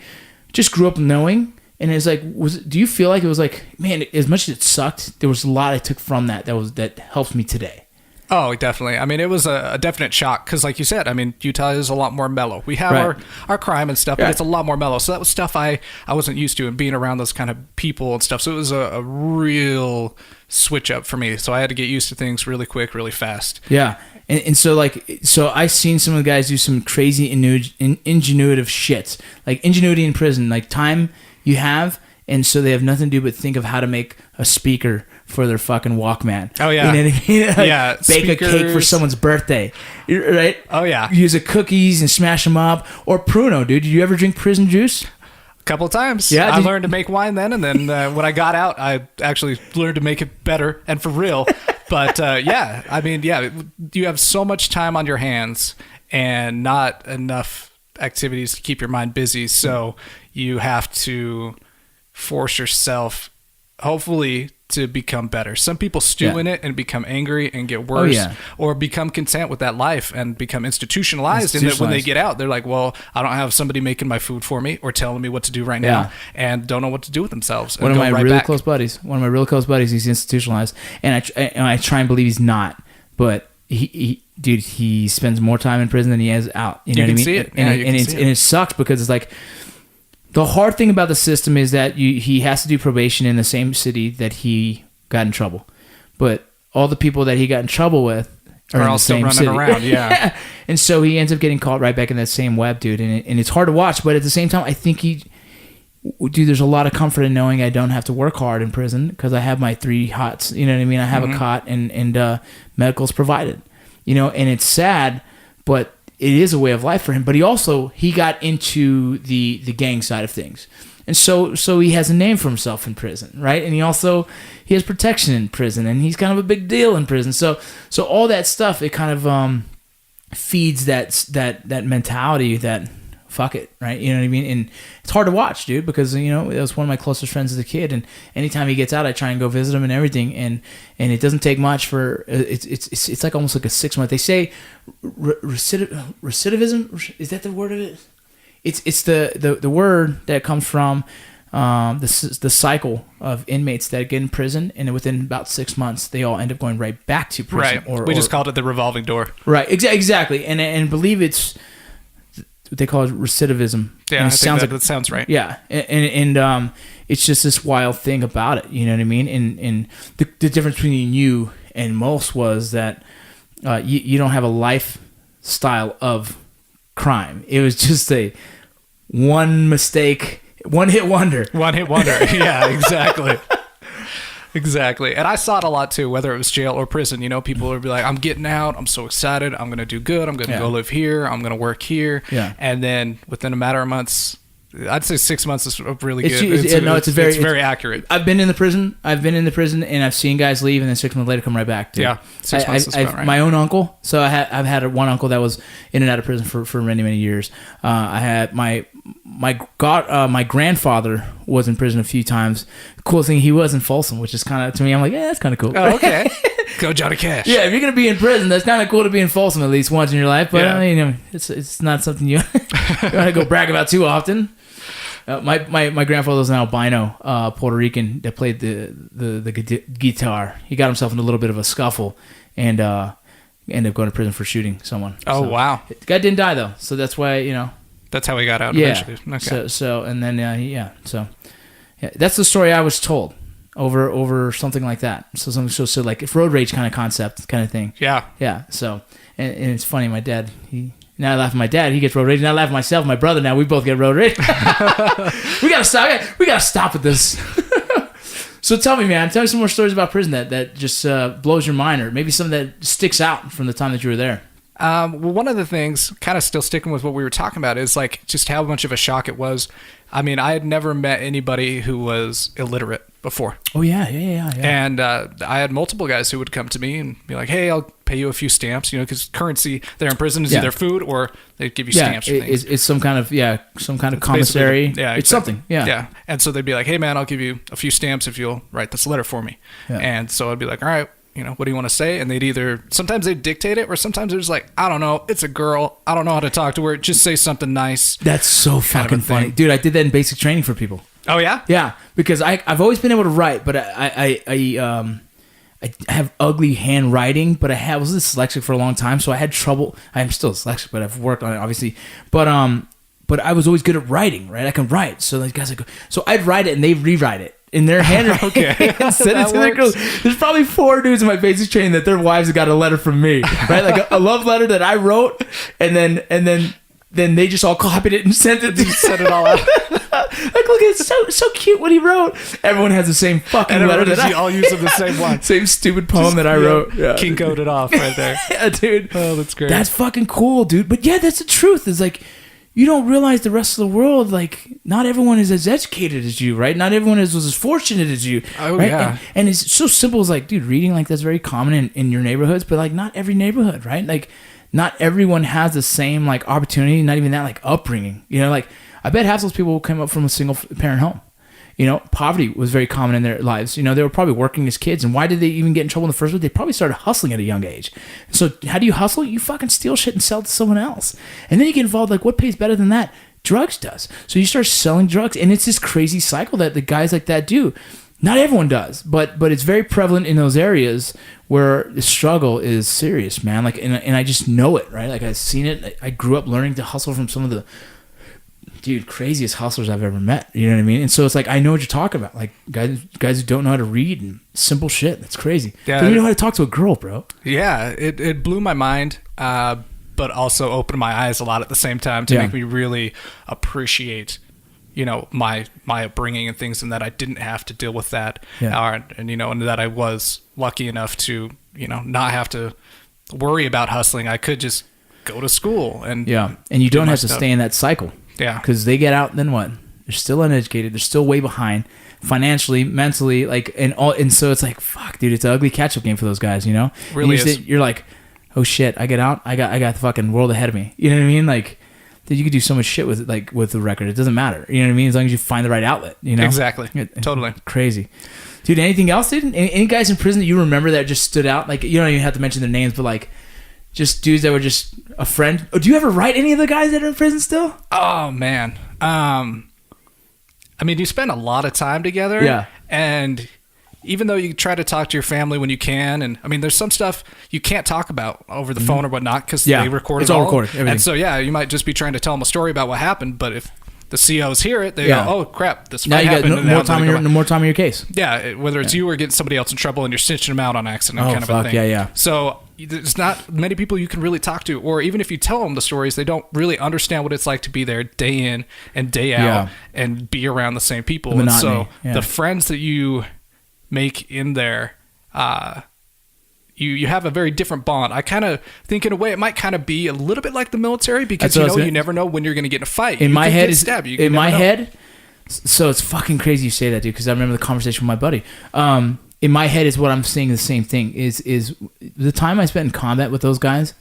just grew up knowing. And it's like, do you feel like it was like, man, as much as it sucked, there was a lot I took from that helps me today? Oh, definitely. I mean, it was a definite shock because, like you said, I mean, Utah is a lot more mellow. We have our crime and stuff, but it's a lot more mellow. So that was stuff I wasn't used to, and being around those kind of people and stuff. So it was a real switch up for me. So I had to get used to things really quick, really fast. Yeah. And so I've seen some of the guys do some crazy ingenuitive shit, like ingenuity in prison, like time you have, and so they have nothing to do but think of how to make a speaker for their fucking Walkman. Oh yeah, you know what I mean? Like, yeah. Bake a cake for someone's birthday, right? Oh yeah. Use the cookies and smash them up, or Pruno, dude. Did you ever drink prison juice? A couple of times. Yeah, I learned to make wine then, and then when I got out, I actually learned to make it better and for real. But yeah, I mean, yeah, you have so much time on your hands and not enough activities to keep your mind busy, so you have to force yourself, hopefully, to become better. Some people stew in it and become angry and get worse, or become content with that life and become institutionalized. And that when they get out, they're like, well, I don't have somebody making my food for me or telling me what to do right now, and don't know what to do with themselves. One of my really close buddies, he's institutionalized, and I try and believe he's not, but he spends more time in prison than he has out. You know what I mean? See it. And it sucks because it's like, the hard thing about the system is that he has to do probation in the same city that he got in trouble, but all the people that he got in trouble with are in all the still same running city. around. Yeah. And so he ends up getting caught right back in that same web, dude. And it's hard to watch, but at the same time, I think there's a lot of comfort in knowing I don't have to work hard in prison because I have my 3 hots. You know what I mean? I have a cot and medical's provided. You know, and it's sad, but it is a way of life for him. But he got into the gang side of things. And so he has a name for himself in prison, right? And he has protection in prison, and he's kind of a big deal in prison. So all that stuff, it kind of feeds that mentality that fuck it, right? You know what I mean? And it's hard to watch, dude, because it was one of my closest friends as a kid, and anytime he gets out, I try and go visit him and everything, and it doesn't take much for it's like almost like a 6 month. They say recidivism, is that the word of it? It's the word that comes from the cycle of inmates that get in prison, and within about 6 months they all end up going right back to prison. Right. We just called it the revolving door. Right. Exactly. And believe it's what they call recidivism. Yeah, I think that sounds right. Yeah, and it's just this wild thing about it. You know what I mean? And the difference between you and most was that you don't have a lifestyle of crime. It was just a one mistake, one hit wonder. One hit wonder. Yeah, exactly. Exactly. And I saw it a lot too, whether it was jail or prison. People would be like, I'm getting out. I'm so excited. I'm going to do good. I'm going to go live here. I'm going to work here. Yeah. And then within a matter of months, I'd say 6 months is really good. It's very accurate. I've been in the prison. And I've seen guys leave and then 6 months later come right back. Dude. Yeah. 6 months is about right. My own uncle. So I've had one uncle that was in and out of prison for many, many years. I had my grandfather was in prison a few times. Cool thing, he was in Folsom, which is kind of, to me, I'm like, yeah, that's kind of cool. Oh, okay. Go Johnny Cash. Yeah, if you're gonna be in prison, that's kind of cool to be in Folsom at least once in your life. But I mean, it's not something you want to go brag about too often. My grandfather was an albino Puerto Rican that played the guitar. He got himself in a little bit of a scuffle and ended up going to prison for shooting someone. Oh, wow. The guy didn't die though, so that's why That's how he got out eventually. Okay. So and then So that's the story I was told over something like that. So like if road rage kind of concept kind of thing. Yeah. Yeah. So and it's funny. My dad, now I laugh at my dad. He gets road rage. Now I laugh at myself. My brother. Now we both get road rage. We gotta stop. We gotta stop with this. So tell me, man. Tell me some more stories about prison that just blows your mind, or maybe something that sticks out from the time that you were there. Well, one of the things, kind of still sticking with what we were talking about, is like just how much of a shock it was. I mean, I had never met anybody who was illiterate before. Oh, yeah. And I had multiple guys who would come to me and be like, hey, I'll pay you a few stamps, because currency there in prison is either food or they give you stamps for things. It's some kind of commissary. Yeah, it's something. Yeah. Yeah. And so they'd be like, hey, man, I'll give you a few stamps if you'll write this letter for me. Yeah. And so I'd be like, all right. What do you want to say? And sometimes they'd dictate it, or sometimes they're just like, I don't know, it's a girl, I don't know how to talk to her, just say something nice. That's so fucking funny. Dude, I did that in basic training for people. Oh, yeah? Yeah, because I've always been able to write, but I I have ugly handwriting, but I was dyslexic for a long time, so I had trouble. I'm still dyslexic, but I've worked on it, obviously. But I was always good at writing, right? I can write. So like guys like, so I'd write it and they rewrite it in their handwriting. Okay. And send it to their girls. There's probably 4 dudes in my basic training that their wives got a letter from me, right? Like a love letter that I wrote, and then they just all copied it and sent it. Sent it all out. Like, look, it's so cute what he wrote. Everyone has the same fucking letter that I all using the same one. Same stupid poem that I wrote. Yeah. Kinkoed it off right there. Yeah, dude. Oh, that's great. That's fucking cool, dude. But yeah, that's the truth. It's like, you don't realize the rest of the world, like, not everyone is as educated as you, right? Not everyone was as fortunate as you. Oh, right? yeah. And it's so simple as like, dude, reading, like, that's very common in your neighborhoods, but like, not every neighborhood, right? Like, not everyone has the same, like, opportunity, not even that, like, upbringing. You know, like, I bet half those people came up from a single parent home. You know, poverty was very common in their lives. You know, they were probably working as kids. And why did they even get in trouble in the first place? They probably started hustling at a young age. So how do you hustle? You fucking steal shit and sell it to someone else. And then you get involved, like, what pays better than that? Drugs does. So you start selling drugs. And it's this crazy cycle that the guys like that do. Not everyone does, but it's very prevalent in those areas where the struggle is serious, man. Like, and I just know it, right? Like, I've seen it. I grew up learning to hustle from some of the craziest hustlers I've ever met. You know what I mean? And so it's like, I know what you're talking about. Like, guys who don't know how to read and simple shit. That's crazy. Yeah, don't even know how to talk to a girl, bro. Yeah, it blew my mind, but also opened my eyes a lot at the same time to make me really appreciate, you know, my upbringing and things, and that I didn't have to deal with that. Yeah. And you know, and that I was lucky enough to, you know, not have to worry about hustling. I could just go to school and you don't have to stay in that cycle. Yeah. Because they get out, then what? They're still uneducated. They're still way behind financially, mentally, like, and so it's like, fuck, dude, it's an ugly catch-up game for those guys, you know? Really you're like, oh shit, I get out, I got the fucking world ahead of me. You know what I mean? Like, dude, you could do so much shit with it, like with the record. It doesn't matter. You know what I mean? As long as you find the right outlet, you know? Exactly. Totally. Crazy. Dude, anything else, dude? Any guys in prison that you remember that just stood out? Like, you don't even have to mention their names, but like, just dudes that were just a friend. Oh, do you ever write any of the guys that are in prison still? Oh, man. I mean, you spend a lot of time together. Yeah. And even though you try to talk to your family when you can, and I mean, there's some stuff you can't talk about over the phone or whatnot because they record it all. It's all recorded. Everything. And so, you might just be trying to tell them a story about what happened, but if the COs hear it, they go, oh, crap, this might happen. Now you got more time in your case. Yeah, whether it's you or getting somebody else in trouble and you're snitching them out on accident kind of a thing. Yeah. So there's not many people you can really talk to, or even if you tell them the stories, they don't really understand what it's like to be there day in and day out and be around the same people. And so the friends that you make in there, you have a very different bond. I kind of think in a way it might kind of be a little bit like the military because you never know when you're going to get in a fight. In my head, so it's fucking crazy you say that, dude, because I remember the conversation with my buddy. In my head is what I'm saying the same thing is the time I spent in combat with those guys.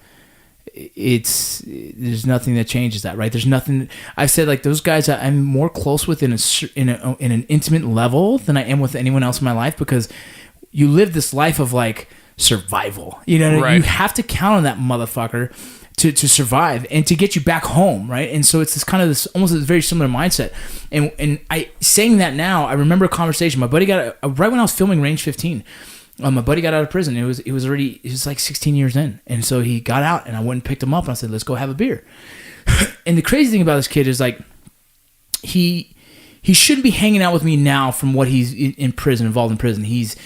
There's nothing that changes that, right? There's nothing. I said, like, those guys I'm more close with in an intimate level than I am with anyone else in my life, because you live this life of like survival. You know, you have to count on that motherfucker to survive and to get you back home, right? And so it's this kind of this almost a very similar mindset. And I saying that now, I remember a conversation. My buddy got right when I was filming Range 15. My buddy got out of prison. He was like 16 years in, and so he got out, and I went and picked him up, and I said, "Let's go have a beer." And the crazy thing about this kid is like he shouldn't be hanging out with me now from what he's in prison, involved in prison. He's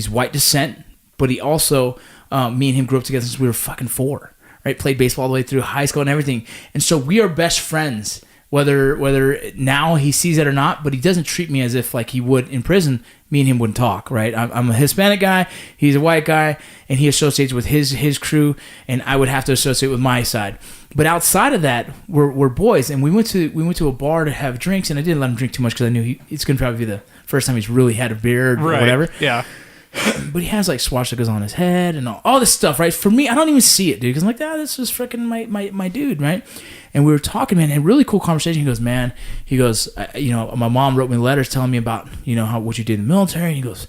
white descent, but he also me and him grew up together since we were fucking 4, right? Played baseball all the way through high school and everything. And so we are best friends, whether now he sees it or not, but he doesn't treat me as if like he would in prison. Me and him wouldn't talk, right? I'm a Hispanic guy, he's a white guy, and he associates with his crew, and I would have to associate with my side. But outside of that, we're boys, and we went to a bar to have drinks, and I didn't let him drink too much because I knew it's going to probably be the first time he's really had a beer or whatever. Yeah. But he has like swastikas on his head and all this stuff, right? For me, I don't even see it, dude, because I'm like, this is freaking my dude, right? And we were talking, man, and really cool conversation. He goes, my mom wrote me letters telling me about, what you did in the military. And he goes,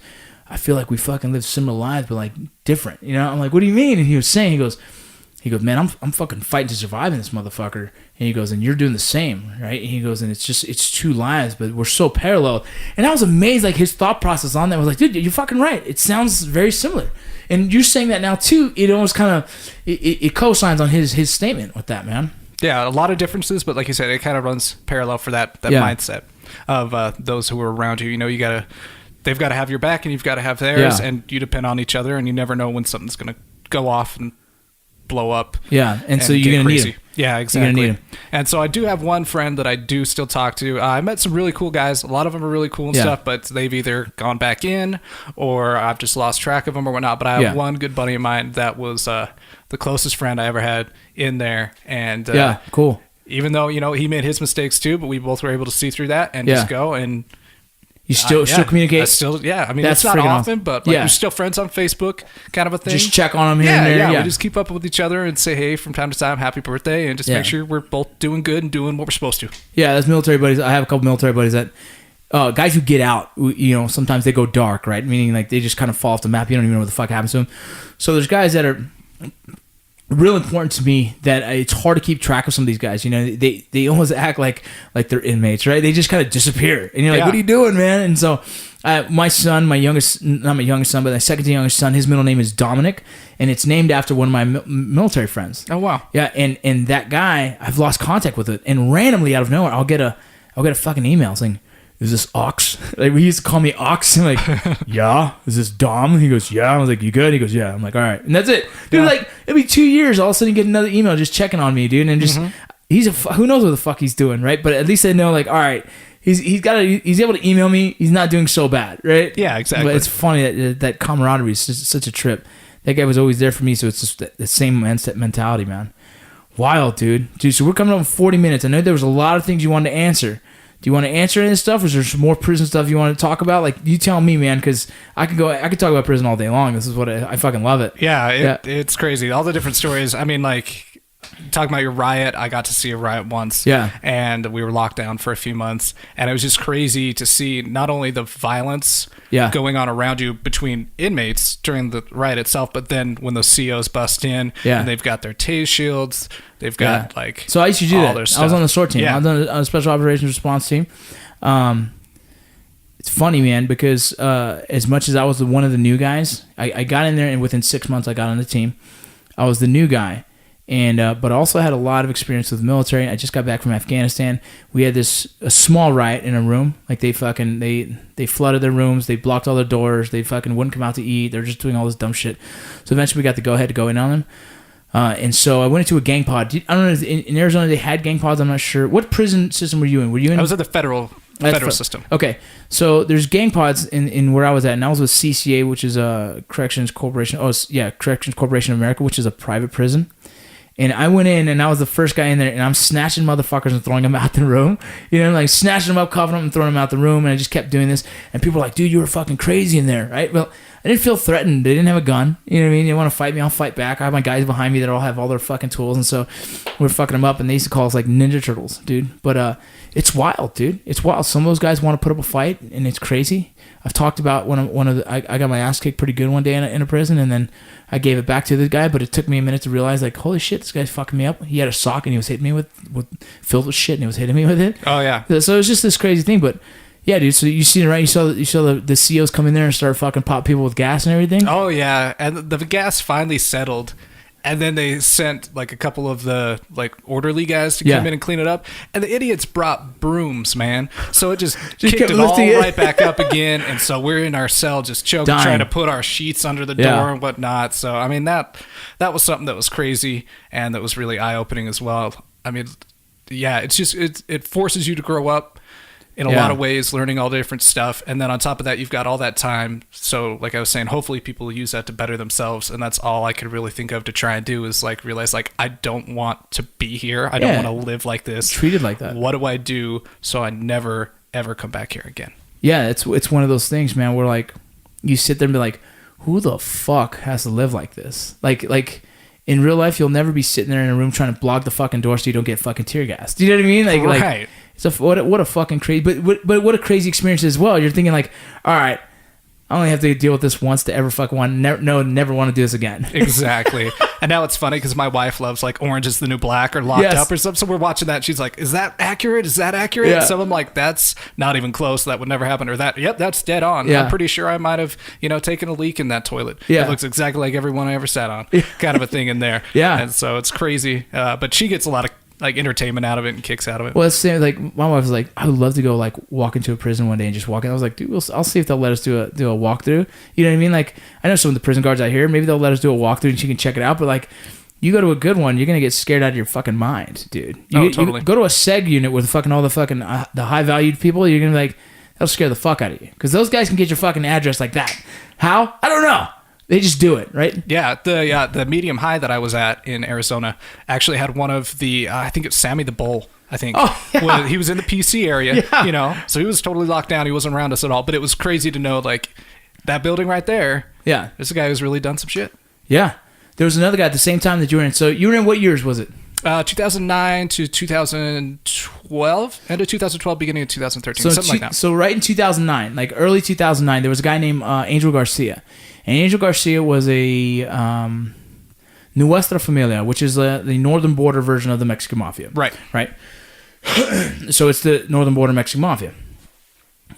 I feel like we fucking live similar lives, but like different, I'm like, what do you mean? And he was saying, he goes, he goes, man, I'm fucking fighting to survive in this motherfucker. And he goes, and you're doing the same, right? And he goes, and it's two lives, but we're so parallel. And I was amazed, like his thought process on that. I was like, dude, you're fucking right. It sounds very similar. And you're saying that now too. It almost kind of it co-signs on his statement with that, man. Yeah, a lot of differences, but like you said, it kind of runs parallel for that mindset of those who are around you. You know, they've got to have your back, and you've got to have theirs, and you depend on each other, and you never know when something's going to go off and blow up. Yeah, and so you're going to need him. Yeah, exactly. And so I do have one friend that I do still talk to. I met some really cool guys. A lot of them are really cool and stuff, but they've either gone back in or I've just lost track of them or whatnot. But I have one good buddy of mine that was the closest friend I ever had in there. And cool. Even though, you know, he made his mistakes too, but we both were able to see through that and just go and... You still communicate? I mean, that's it's not often, awesome. but like, we're still friends on Facebook, kind of a thing. Just check on them here and there. Yeah, we just keep up with each other and say, hey, from time to time, happy birthday, and just make sure we're both doing good and doing what we're supposed to. Yeah, that's military buddies. I have a couple military buddies that, guys who get out, you know, sometimes they go dark, right? Meaning like they just kind of fall off the map. You don't even know what the fuck happens to them. So there's guys that are real important to me that it's hard to keep track of some of these guys. You know, they almost act like they're inmates, right? They just kind of disappear. And you're like, what are you doing, man? And so my son, not my youngest son, but my second to youngest son, his middle name is Dominic, and it's named after one of my military friends. Oh, wow. Yeah, and that guy, I've lost contact with it, and randomly out of nowhere, I'll get a fucking email saying, is this Ox? Like, we used to call me Ox. I'm like, yeah. Is this Dom? He goes, yeah. I was like, you good? He goes, yeah. I'm like, all right. And that's it. Dude, like, it'll be 2 years. All of a sudden, you get another email just checking on me, dude. And just, who knows what the fuck he's doing, right? But at least I know, like, all right, he's able to email me. He's not doing so bad, right? Yeah, exactly. But it's funny that camaraderie is just such a trip. That guy was always there for me, so it's just the same mentality, man. Wild, dude. So we're coming up in 40 minutes. I know there was a lot of things you wanted to answer. Do you want to answer any of this stuff, or is there some more prison stuff you want to talk about? Like, you tell me, man, because I could talk about prison all day long. This is what I fucking love it. Yeah, it's crazy. All the different stories. I mean, like, talking about your riot, I got to see a riot once. Yeah. And we were locked down for a few months. And it was just crazy to see not only the violence going on around you between inmates during the riot itself, but then when those COs bust in and they've got their tase shields, they've got like so I used to do that. I was on the SORT team. Yeah. I was on a special operations response team. It's funny, man, because as much as I was one of the new guys, I got in there, and within 6 months I got on the team. I was the new guy. And but I also had a lot of experience with the military. I just got back from Afghanistan. We had a small riot in a room. Like they flooded their rooms. They blocked all their doors. They fucking wouldn't come out to eat. They're just doing all this dumb shit. So eventually we got the go ahead to go in on them. And so I went into a gang pod. I don't know if in Arizona they had gang pods. I'm not sure. What prison system were you in? Were you in? I was at the federal system. Okay, so there's gang pods in where I was at, and I was with CCA, which is a Corrections Corporation. Oh, yeah, Corrections Corporation of America, which is a private prison. And I went in, and I was the first guy in there, and I'm snatching motherfuckers and throwing them out the room. You know, like snatching them up, cuffing them, and throwing them out the room. And I just kept doing this. And people were like, dude, you were fucking crazy in there, right? Well, I didn't feel threatened. They didn't have a gun. You know what I mean? They want to fight me, I'll fight back. I have my guys behind me that all have all their fucking tools. And so we're fucking them up, and they used to call us like Ninja Turtles, dude. But it's wild, dude. It's wild. Some of those guys want to put up a fight, and it's crazy. I've talked about I got my ass kicked pretty good one day in a prison, and then I gave it back to the guy, but it took me a minute to realize, like, holy shit, this guy's fucking me up. He had a sock, and he was hitting me with filled with shit, and he was hitting me with it. Oh, yeah. So it was just this crazy thing, but yeah, dude, so you see it, right? You saw the COs come in there and start fucking pop people with gas and everything? Oh, yeah, and the gas finally settled. And then they sent like a couple of the like orderly guys to come in and clean it up. And the idiots brought brooms, man. So it just kicked it all right back up again. And so we're in our cell just choking, trying to put our sheets under the door and whatnot. So, I mean, that was something that was crazy and that was really eye-opening as well. I mean, yeah, it's just it forces you to grow up in a lot of ways, learning all the different stuff. And then on top of that, you've got all that time. So like I was saying, hopefully people use that to better themselves. And that's all I could really think of to try and do is like realize like, I don't want to be here. I don't want to live like this. Treated like that. What do I do so I never, ever come back here again? Yeah, it's one of those things, man, where like you sit there and be like, who the fuck has to live like this? Like in real life, you'll never be sitting there in a room trying to block the fucking door so you don't get fucking tear gassed. Do you know what I mean? Right. Like, what a fucking crazy, but what a crazy experience as well. You're thinking like, all right, I only have to deal with this once to ever fucking never want to do this again. Exactly. And now it's funny because my wife loves like Orange is the New Black or Locked Yes. Up or something. So we're watching that. And she's like, is that accurate? Is that accurate? Yeah. So I'm like, that's not even close. That would never happen. Or that, yep, that's dead on. Yeah. I'm pretty sure I might have, taken a leak in that toilet. Yeah. It looks exactly like everyone I ever sat on. Kind of a thing in there. Yeah. And so it's crazy. But she gets a lot of like entertainment out of it and kicks out of it. Well, it's the same, like my wife was like, I would love to go like walk into a prison one day and just walk in. I was like, dude, I'll see if they'll let us do a walkthrough. You know what I mean? Like, I know some of the prison guards out here, maybe they'll let us do a walkthrough and she can check it out. But like, you go to a good one, you're gonna get scared out of your fucking mind, dude. Totally. You go to a seg unit with fucking all the fucking the high valued people. You're gonna be like, that'll scare the fuck out of you because those guys can get your fucking address like that. How? I don't know. They just do it, right? Yeah, the medium high that I was at in Arizona actually had one of the I think it's Sammy the Bull. I think he was in the PC area, so he was totally locked down. He wasn't around us at all. But it was crazy to know like that building right there. Yeah, there's a guy who's really done some shit. Yeah, there was another guy at the same time that you were in. So you were in what years was it? 2009 to 2012, end of 2012, beginning of 2013, something like that. So right in 2009, like early 2009, there was a guy named Angel Garcia. And Angel Garcia was a Nuestra Familia, which is the northern border version of the Mexican Mafia. Right. So it's the northern border Mexican Mafia.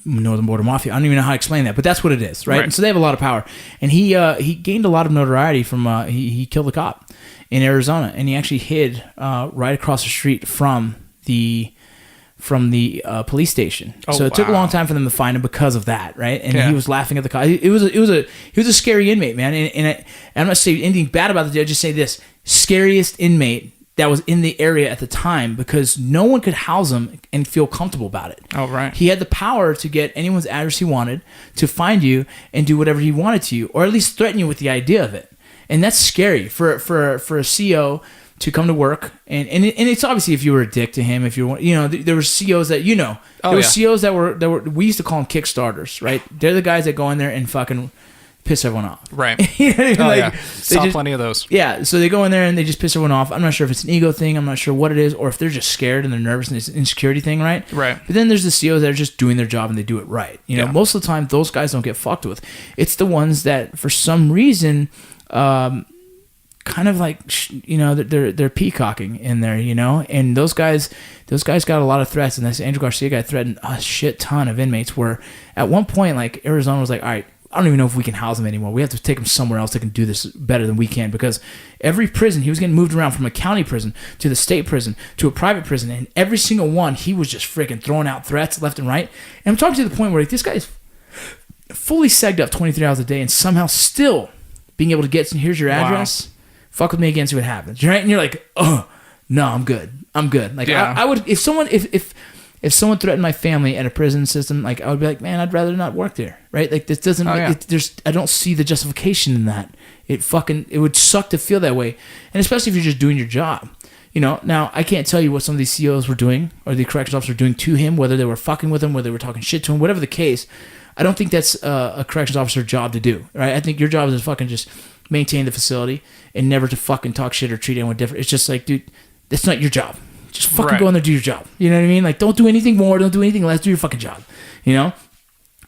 Northern Border Mafia. I don't even know how to explain that, but that's what it is, right? And so they have a lot of power. And he gained a lot of notoriety from he killed a cop in Arizona, and he actually hid right across the street from the police station. So it took a long time for them to find him because of that, right? And he was laughing at the cop. He was a scary inmate, man. And I'm not saying anything bad about the dude. I just say this: scariest inmate that was in the area at the time because no one could house him and feel comfortable about it. Oh, right. He had the power to get anyone's address he wanted, to find you and do whatever he wanted to you, or at least threaten you with the idea of it. And that's scary for a CO to come to work. And it's obviously if you were a dick to him, if you there were COs that there were COs that were we used to call them kickstarters, right? They're the guys that go in there and fucking piss everyone off. Right. You know what I mean? Saw plenty of those. Yeah, so they go in there and they just piss everyone off. I'm not sure if it's an ego thing. I'm not sure what it is, or if they're just scared and they're nervous and it's an insecurity thing, right? Right. But then there's the COs that are just doing their job and they do it right. Most of the time, those guys don't get fucked with. It's the ones that, for some reason, kind of like, they're peacocking in there, and those guys got a lot of threats, and this Angel Garcia guy threatened a shit ton of inmates where at one point, like, Arizona was like, all right, I don't even know if we can house them anymore. We have to take them somewhere else that can do this better than we can, because every prison, he was getting moved around from a county prison to the state prison to a private prison, and every single one, he was just freaking throwing out threats left and right. And I'm talking to the point where, like, this guy is fully segged up 23 hours a day and somehow still being able to get, here's your address, fuck with me again, see what happens, right? And you're like, oh, no, I'm good. Like, I would, if someone threatened my family at a prison system, like, I would be like, man, I'd rather not work there, right? Like, this doesn't, I don't see the justification in that. It would suck to feel that way. And especially if you're just doing your job. Now, I can't tell you what some of these COs were doing, or the corrections officer were doing to him, whether they were fucking with him, whether they were talking shit to him, whatever the case. I don't think that's a corrections officer's job to do, right? I think your job is to fucking just maintain the facility and never to fucking talk shit or treat anyone different. It's just like, dude, that's not your job. Just fucking go in there and do your job. You know what I mean? Like, don't do anything more. Don't do anything less. Do your fucking job. And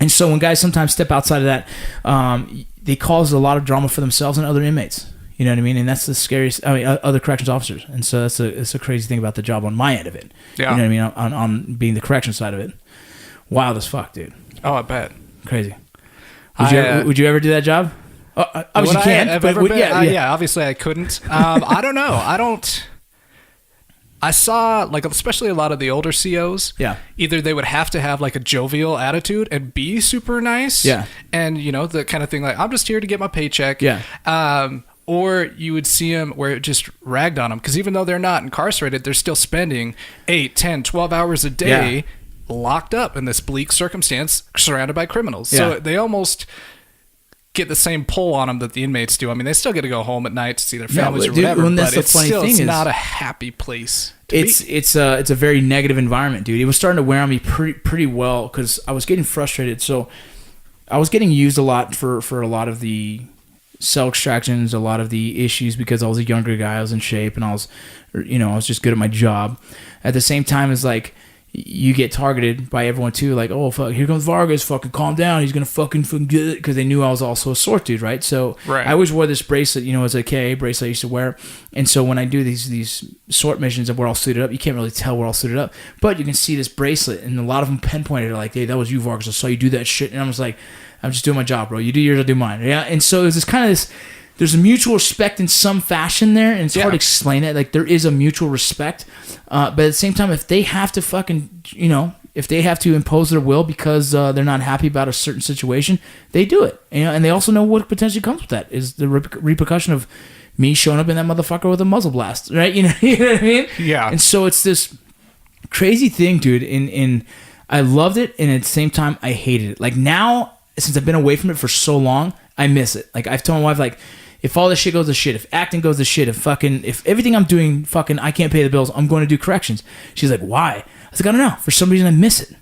so when guys sometimes step outside of that, they cause a lot of drama for themselves and other inmates. You know what I mean? And that's the scariest. I mean, other corrections officers. And so that's a crazy thing about the job on my end of it. Yeah. You know what I mean? On being the correction side of it. Wild as fuck, dude. Oh, I bet. Crazy. Would you ever do that job? Obviously you can't. Obviously I couldn't. I don't know. I saw, like, especially a lot of the older COs. Yeah. Either they would have to have, like, a jovial attitude and be super nice. Yeah. And, the kind of thing like, I'm just here to get my paycheck. Yeah. Or you would see them where it just ragged on them. Because even though they're not incarcerated, they're still spending 8, 10, 12 hours a day locked up in this bleak circumstance surrounded by criminals. Yeah. So they almost get the same pull on them that the inmates do. I mean, they still get to go home at night to see their families or whatever, but it's not a happy place to be. It's a very negative environment, dude. It was starting to wear on me pretty well because I was getting frustrated. So I was getting used a lot for a lot of the cell extractions, a lot of the issues because I was a younger guy, I was in shape, and I was just good at my job. At the same time, it's like, you get targeted by everyone too. Like, oh fuck, here comes Vargas. Fucking calm down. He's gonna fucking get it, because they knew I was also a sort dude, right? So Right. I always wore this bracelet. You know, as a KA bracelet I used to wear. And so when I do these sort missions and we're all suited up, you can't really tell we're all suited up, but you can see this bracelet, and a lot of them pinpointed it like, hey, that was you, Vargas. I saw you do that shit, and I was like, I'm just doing my job, bro. You do yours, I do mine. Yeah. And so there's this kind of this. There's a mutual respect in some fashion there, and it's hard to explain it. Like, there is a mutual respect, but at the same time, if they have to fucking, you know, if they have to impose their will because they're not happy about a certain situation, they do it. You know, and they also know what potentially comes with that is the repercussion of me showing up in that motherfucker with a muzzle blast, right? You know what I mean? Yeah. And so it's this crazy thing, dude. In I loved it, and at the same time, I hated it. Like, now, since I've been away from it for so long, I miss it. Like, I've told my wife, like, if all this shit goes to shit, if acting goes to shit, if everything I'm doing fucking I can't pay the bills, I'm going to do corrections. She's like, why? I was like, I don't know. For some reason I miss it,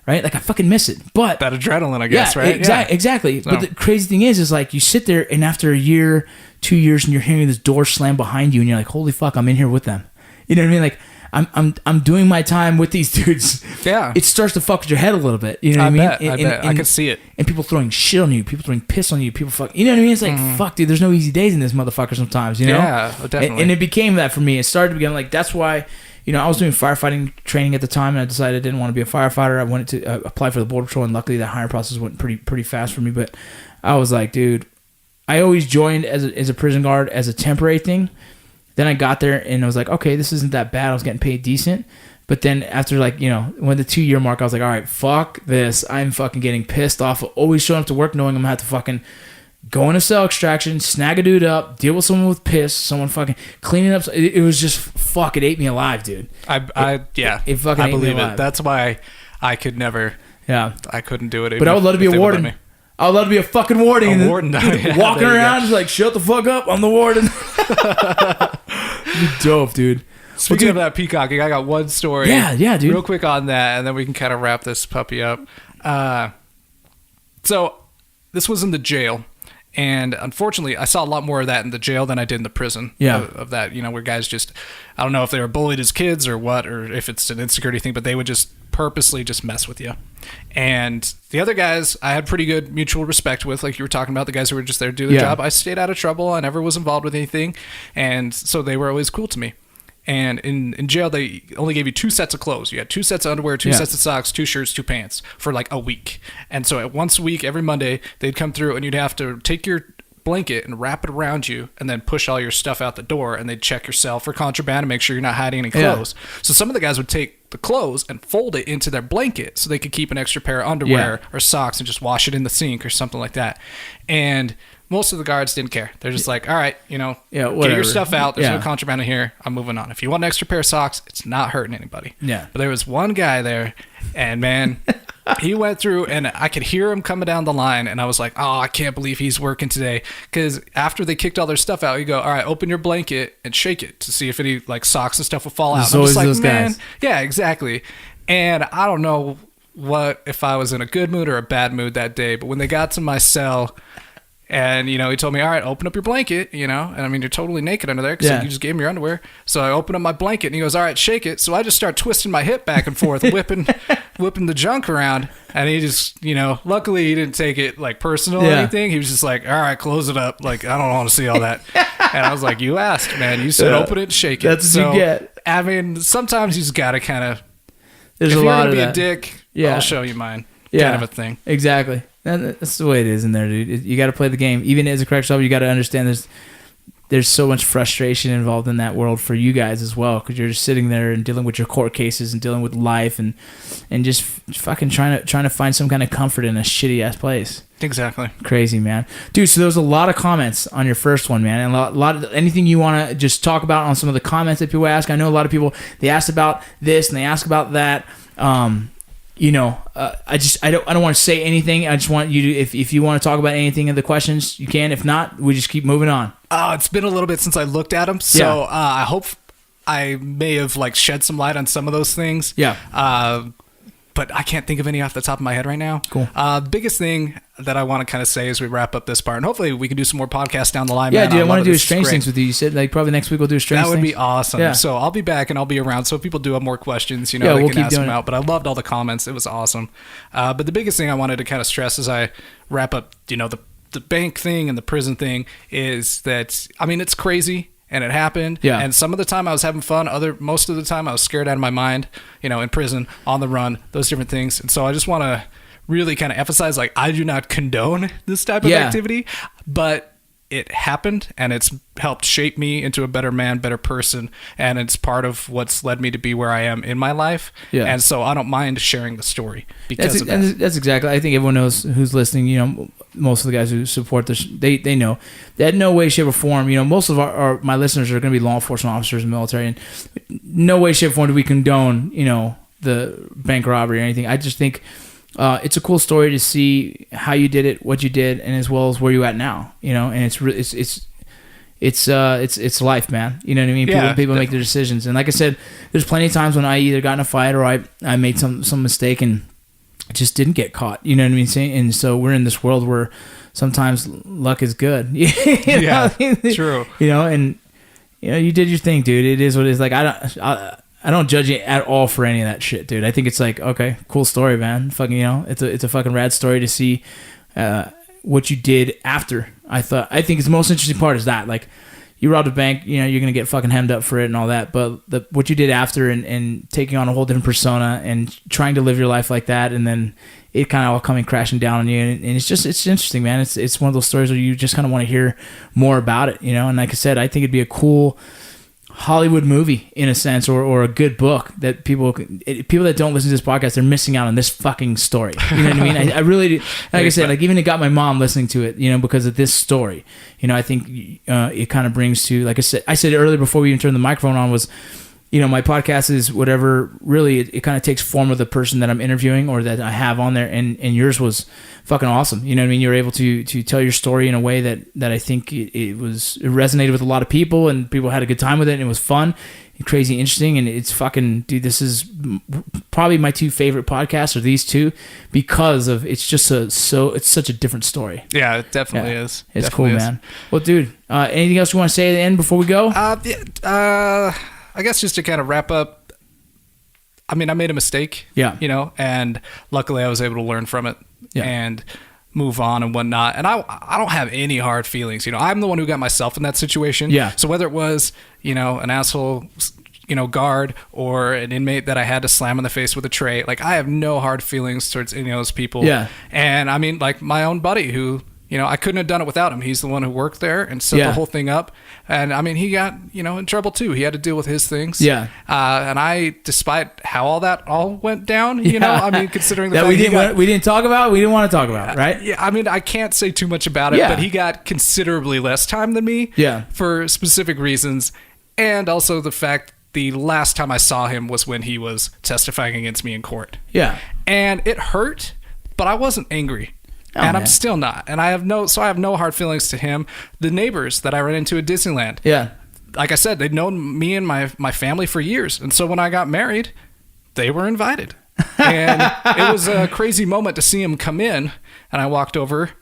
right? Like, I fucking miss it. But That adrenaline, I guess, right? Exactly. So. But the crazy thing is like, you sit there, and after a year, 2 years, and you're hearing this door slam behind you, and you're like, holy fuck, I'm in here with them. You know what I mean? Like, I'm doing my time with these dudes. Yeah. It starts to fuck with your head a little bit. You know what I mean? I bet. I could see it. And people throwing shit on you, people throwing piss on you, people fuck. You know what I mean? It's like, fuck, dude, there's no easy days in this motherfucker sometimes, you know? Yeah, definitely. And it became that for me. It started to become like, that's why, you know, I was doing firefighting training at the time, and I decided I didn't want to be a firefighter. I wanted to apply for the Border Patrol, and luckily the hiring process went pretty fast for me. But I was like, dude, I always joined as a prison guard as a temporary thing. Then I got there, and I was like, okay, this isn't that bad. I was getting paid decent. But then after, like, you know, when the 2-year mark, I was like, all right, fuck this. I'm fucking getting pissed off of always showing up to work knowing I'm going to have to fucking go in a cell extraction, snag a dude up, deal with someone with piss, someone fucking cleaning up. It was just, fuck, it ate me alive, dude. It fucking I believe it. That's why I could never. Yeah. I couldn't do it. But I would love to be a warden. I would love to be a fucking warden. A warden. Yeah, walking around just like, shut the fuck up, I'm the warden. Dope, dude. Speaking of that peacocking, I got one story. Yeah, dude. Real quick on that, and then we can kind of wrap this puppy up. So this was in the jail, and unfortunately, I saw a lot more of that in the jail than I did in the prison. Yeah. Of that, you know, where guys just, I don't know if they were bullied as kids or what, or if it's an insecurity thing, but they would just purposely just mess with you. And the other guys, I had pretty good mutual respect with, like you were talking about, the guys who were just there to do their job. I stayed out of trouble. I never was involved with anything, and so they were always cool to me. And in jail, they only gave you 2 sets of clothes. You had 2 sets of underwear, 2 sets of socks, 2 shirts, 2 pants for like a week. And so once a week, every Monday, they'd come through, and you'd have to take your blanket and wrap it around you, and then push all your stuff out the door, and they'd check your cell for contraband and make sure you're not hiding any clothes. So some of the guys would take the clothes and fold it into their blanket so they could keep an extra pair of underwear or socks and just wash it in the sink or something like that. And most of the guards didn't care. They're just like, all right, you know, get your stuff out. There's no contraband in here. I'm moving on. If you want an extra pair of socks, it's not hurting anybody. Yeah. But there was one guy there, and man, he went through, and I could hear him coming down the line, and I was like, oh, I can't believe he's working today. Because after they kicked all their stuff out, you go, all right, open your blanket and shake it to see if any like socks and stuff will fall out. There's always those guys. Yeah, exactly. And I don't know if I was in a good mood or a bad mood that day, but when they got to my cell, and, you know, he told me, all right, open up your blanket, you know, and I mean, you're totally naked under there because you just gave him your underwear. So I open up my blanket, and he goes, all right, shake it. So I just start twisting my hip back and forth, whipping the junk around. And he just, you know, luckily he didn't take it like personal or anything. He was just like, all right, close it up. Like, I don't want to see all that. And I was like, you asked, man. You said open it and shake it. That's what you get. I mean, sometimes you just got to kind of, there's if a you're lot going of to be that. a dick, I'll show you mine. Kind of a thing. Exactly. That's the way it is in there, dude. You got to play the game. Even as a correctional officer, you got to understand there's so much frustration involved in that world for you guys as well, because you're just sitting there and dealing with your court cases and dealing with life and just fucking trying to find some kind of comfort in a shitty ass place. Exactly. Crazy, man. Dude, so there was a lot of comments on your first one, man, and a lot of anything you want to just talk about on some of the comments that people ask. I know a lot of people, they asked about this and they ask about that. You know, I don't want to say anything. I just want you to, if you want to talk about anything of the questions, you can. If not, we just keep moving on. It's been a little bit since I looked at them, so I hope I may have like shed some light on some of those things. Yeah. but I can't think of any off the top of my head right now. Cool. Biggest thing that I want to kind of say as we wrap up this part, and hopefully we can do some more podcasts down the line. Yeah, man. dude, I want to do a This is Strange great. Things with you. You said like probably next week we'll do a Strange That would Things. be awesome. Yeah. So I'll be back and I'll be around. So if people do have more questions, Yeah, they we'll can keep ask doing them it. out. But I loved all the comments. It was awesome. But the biggest thing I wanted to kind of stress as I wrap up, the bank thing and the prison thing is that, I mean, it's crazy and it happened. Yeah. And some of the time I was having fun. Most of the time I was scared out of my mind, in prison, on the run, those different things. And so I just want to really kind of emphasize, like, I do not condone this type of activity, but it happened and it's helped shape me into a better man, better person. And it's part of what's led me to be where I am in my life. Yeah. And so I don't mind sharing the story because of that. That's exactly. I think everyone knows who's listening. Most of the guys who support this, they know that no way, shape, or form. Most of my listeners are going to be law enforcement officers and military, and no way, shape, or form do we condone the bank robbery or anything. I just think it's a cool story to see how you did it, what you did, and as well as where you at now. And it's life, man. You know what I mean? Yeah, people make their decisions, and like I said, there's plenty of times when I either got in a fight or I made some mistake and just didn't get caught. You know what I mean? And so we're in this world where sometimes luck is good. Yeah, true. And you did your thing, dude. It is what it is. Like I don't judge you at all for any of that shit, dude. I think it's like, okay, cool story, man. Fucking, it's a fucking rad story to see what you did after. I think it's the most interesting part is that, like, you robbed a bank, you're gonna get fucking hemmed up for it and all that, but what you did after and taking on a whole different persona and trying to live your life like that, and then it kind of all coming crashing down on you, and it's interesting, man. It's one of those stories where you just kind of want to hear more about it, And like I said, I think it'd be a cool Hollywood movie in a sense, or a good book that people that don't listen to this podcast, they're missing out on this fucking story. You know what I mean? I really, like I said, like even it got my mom listening to it, because of this story. I think it kind of brings to, like I said earlier before we even turned the microphone on, was, my podcast is whatever, really, it kind of takes form of the person that I'm interviewing or that I have on there, and yours was fucking awesome. You know what I mean? You were able to tell your story in a way that I think it resonated with a lot of people, and people had a good time with it, and it was fun, and crazy interesting, and it's fucking, dude, this is probably my two favorite podcasts, or these two, because of it's just it's such a different story. Yeah, it definitely is. It's definitely cool, is. man. Well, dude, anything else you want to say at the end before we go? I guess just to kind of wrap up, I mean, I made a mistake, and luckily I was able to learn from it and move on and whatnot. And I don't have any hard feelings. I'm the one who got myself in that situation. Yeah. So whether it was, an asshole, guard, or an inmate that I had to slam in the face with a tray, like, I have no hard feelings towards any of those people. Yeah. And I mean, like, my own buddy who, I couldn't have done it without him. He's the one who worked there and set the whole thing up. And I mean, he got, in trouble too. He had to deal with his things. Yeah. And I, despite how all that went down, I mean, considering the that fact we didn't talk about, we didn't want to talk about, right? Yeah. I mean, I can't say too much about it, but he got considerably less time than me. Yeah. For specific reasons. And also the fact the last time I saw him was when he was testifying against me in court. Yeah. And it hurt, but I wasn't angry. And man. I'm still not. And I have no hard feelings to him. The neighbors that I ran into at Disneyland. Yeah. Like I said, they'd known me and my family for years. And so when I got married, they were invited. And it was a crazy moment to see him come in. And I walked over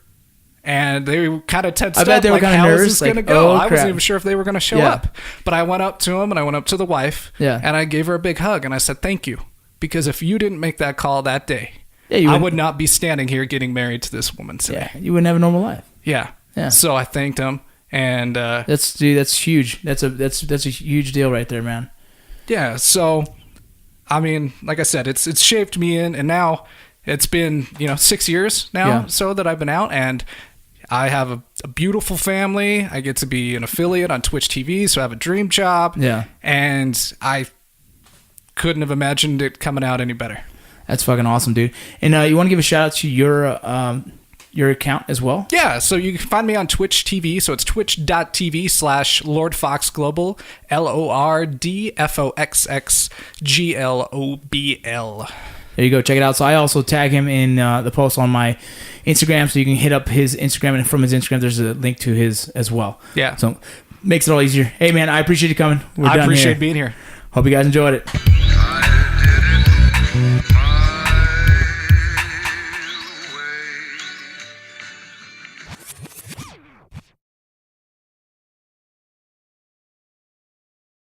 and they kind of tensed up. I bet they were like, kind of how nervous. is this going to like, go? oh, I wasn't crap. even sure if they were going to show up. But I went up to him and I went up to the wife. Yeah. And I gave her a big hug. And I said, thank you. Because if you didn't make that call that day, Yeah, I would not be standing here getting married to this woman today. Yeah, you wouldn't have a normal life. Yeah. Yeah. So I thanked him, and That's huge. That's a huge deal right there, man. yeah. So, I mean, like I said, it's shaped me in, and now it's been 6 years now so that I've been out, and I have a beautiful family. I get to be an affiliate on Twitch TV, so I have a dream job. Yeah. And I couldn't have imagined it coming out any better. That's fucking awesome, dude. And you want to give a shout out to your account as well? Yeah, so you can find me on Twitch TV. So it's twitch.tv/lordfoxxglobal, LORDFOXXGLOBL. There you go. Check it out. So I also tag him in the post on my Instagram, so you can hit up his Instagram, and from his Instagram, there's a link to his as well. Yeah. So makes it all easier. Hey, man, I appreciate you coming. We're I done appreciate here. being here. Hope you guys enjoyed it.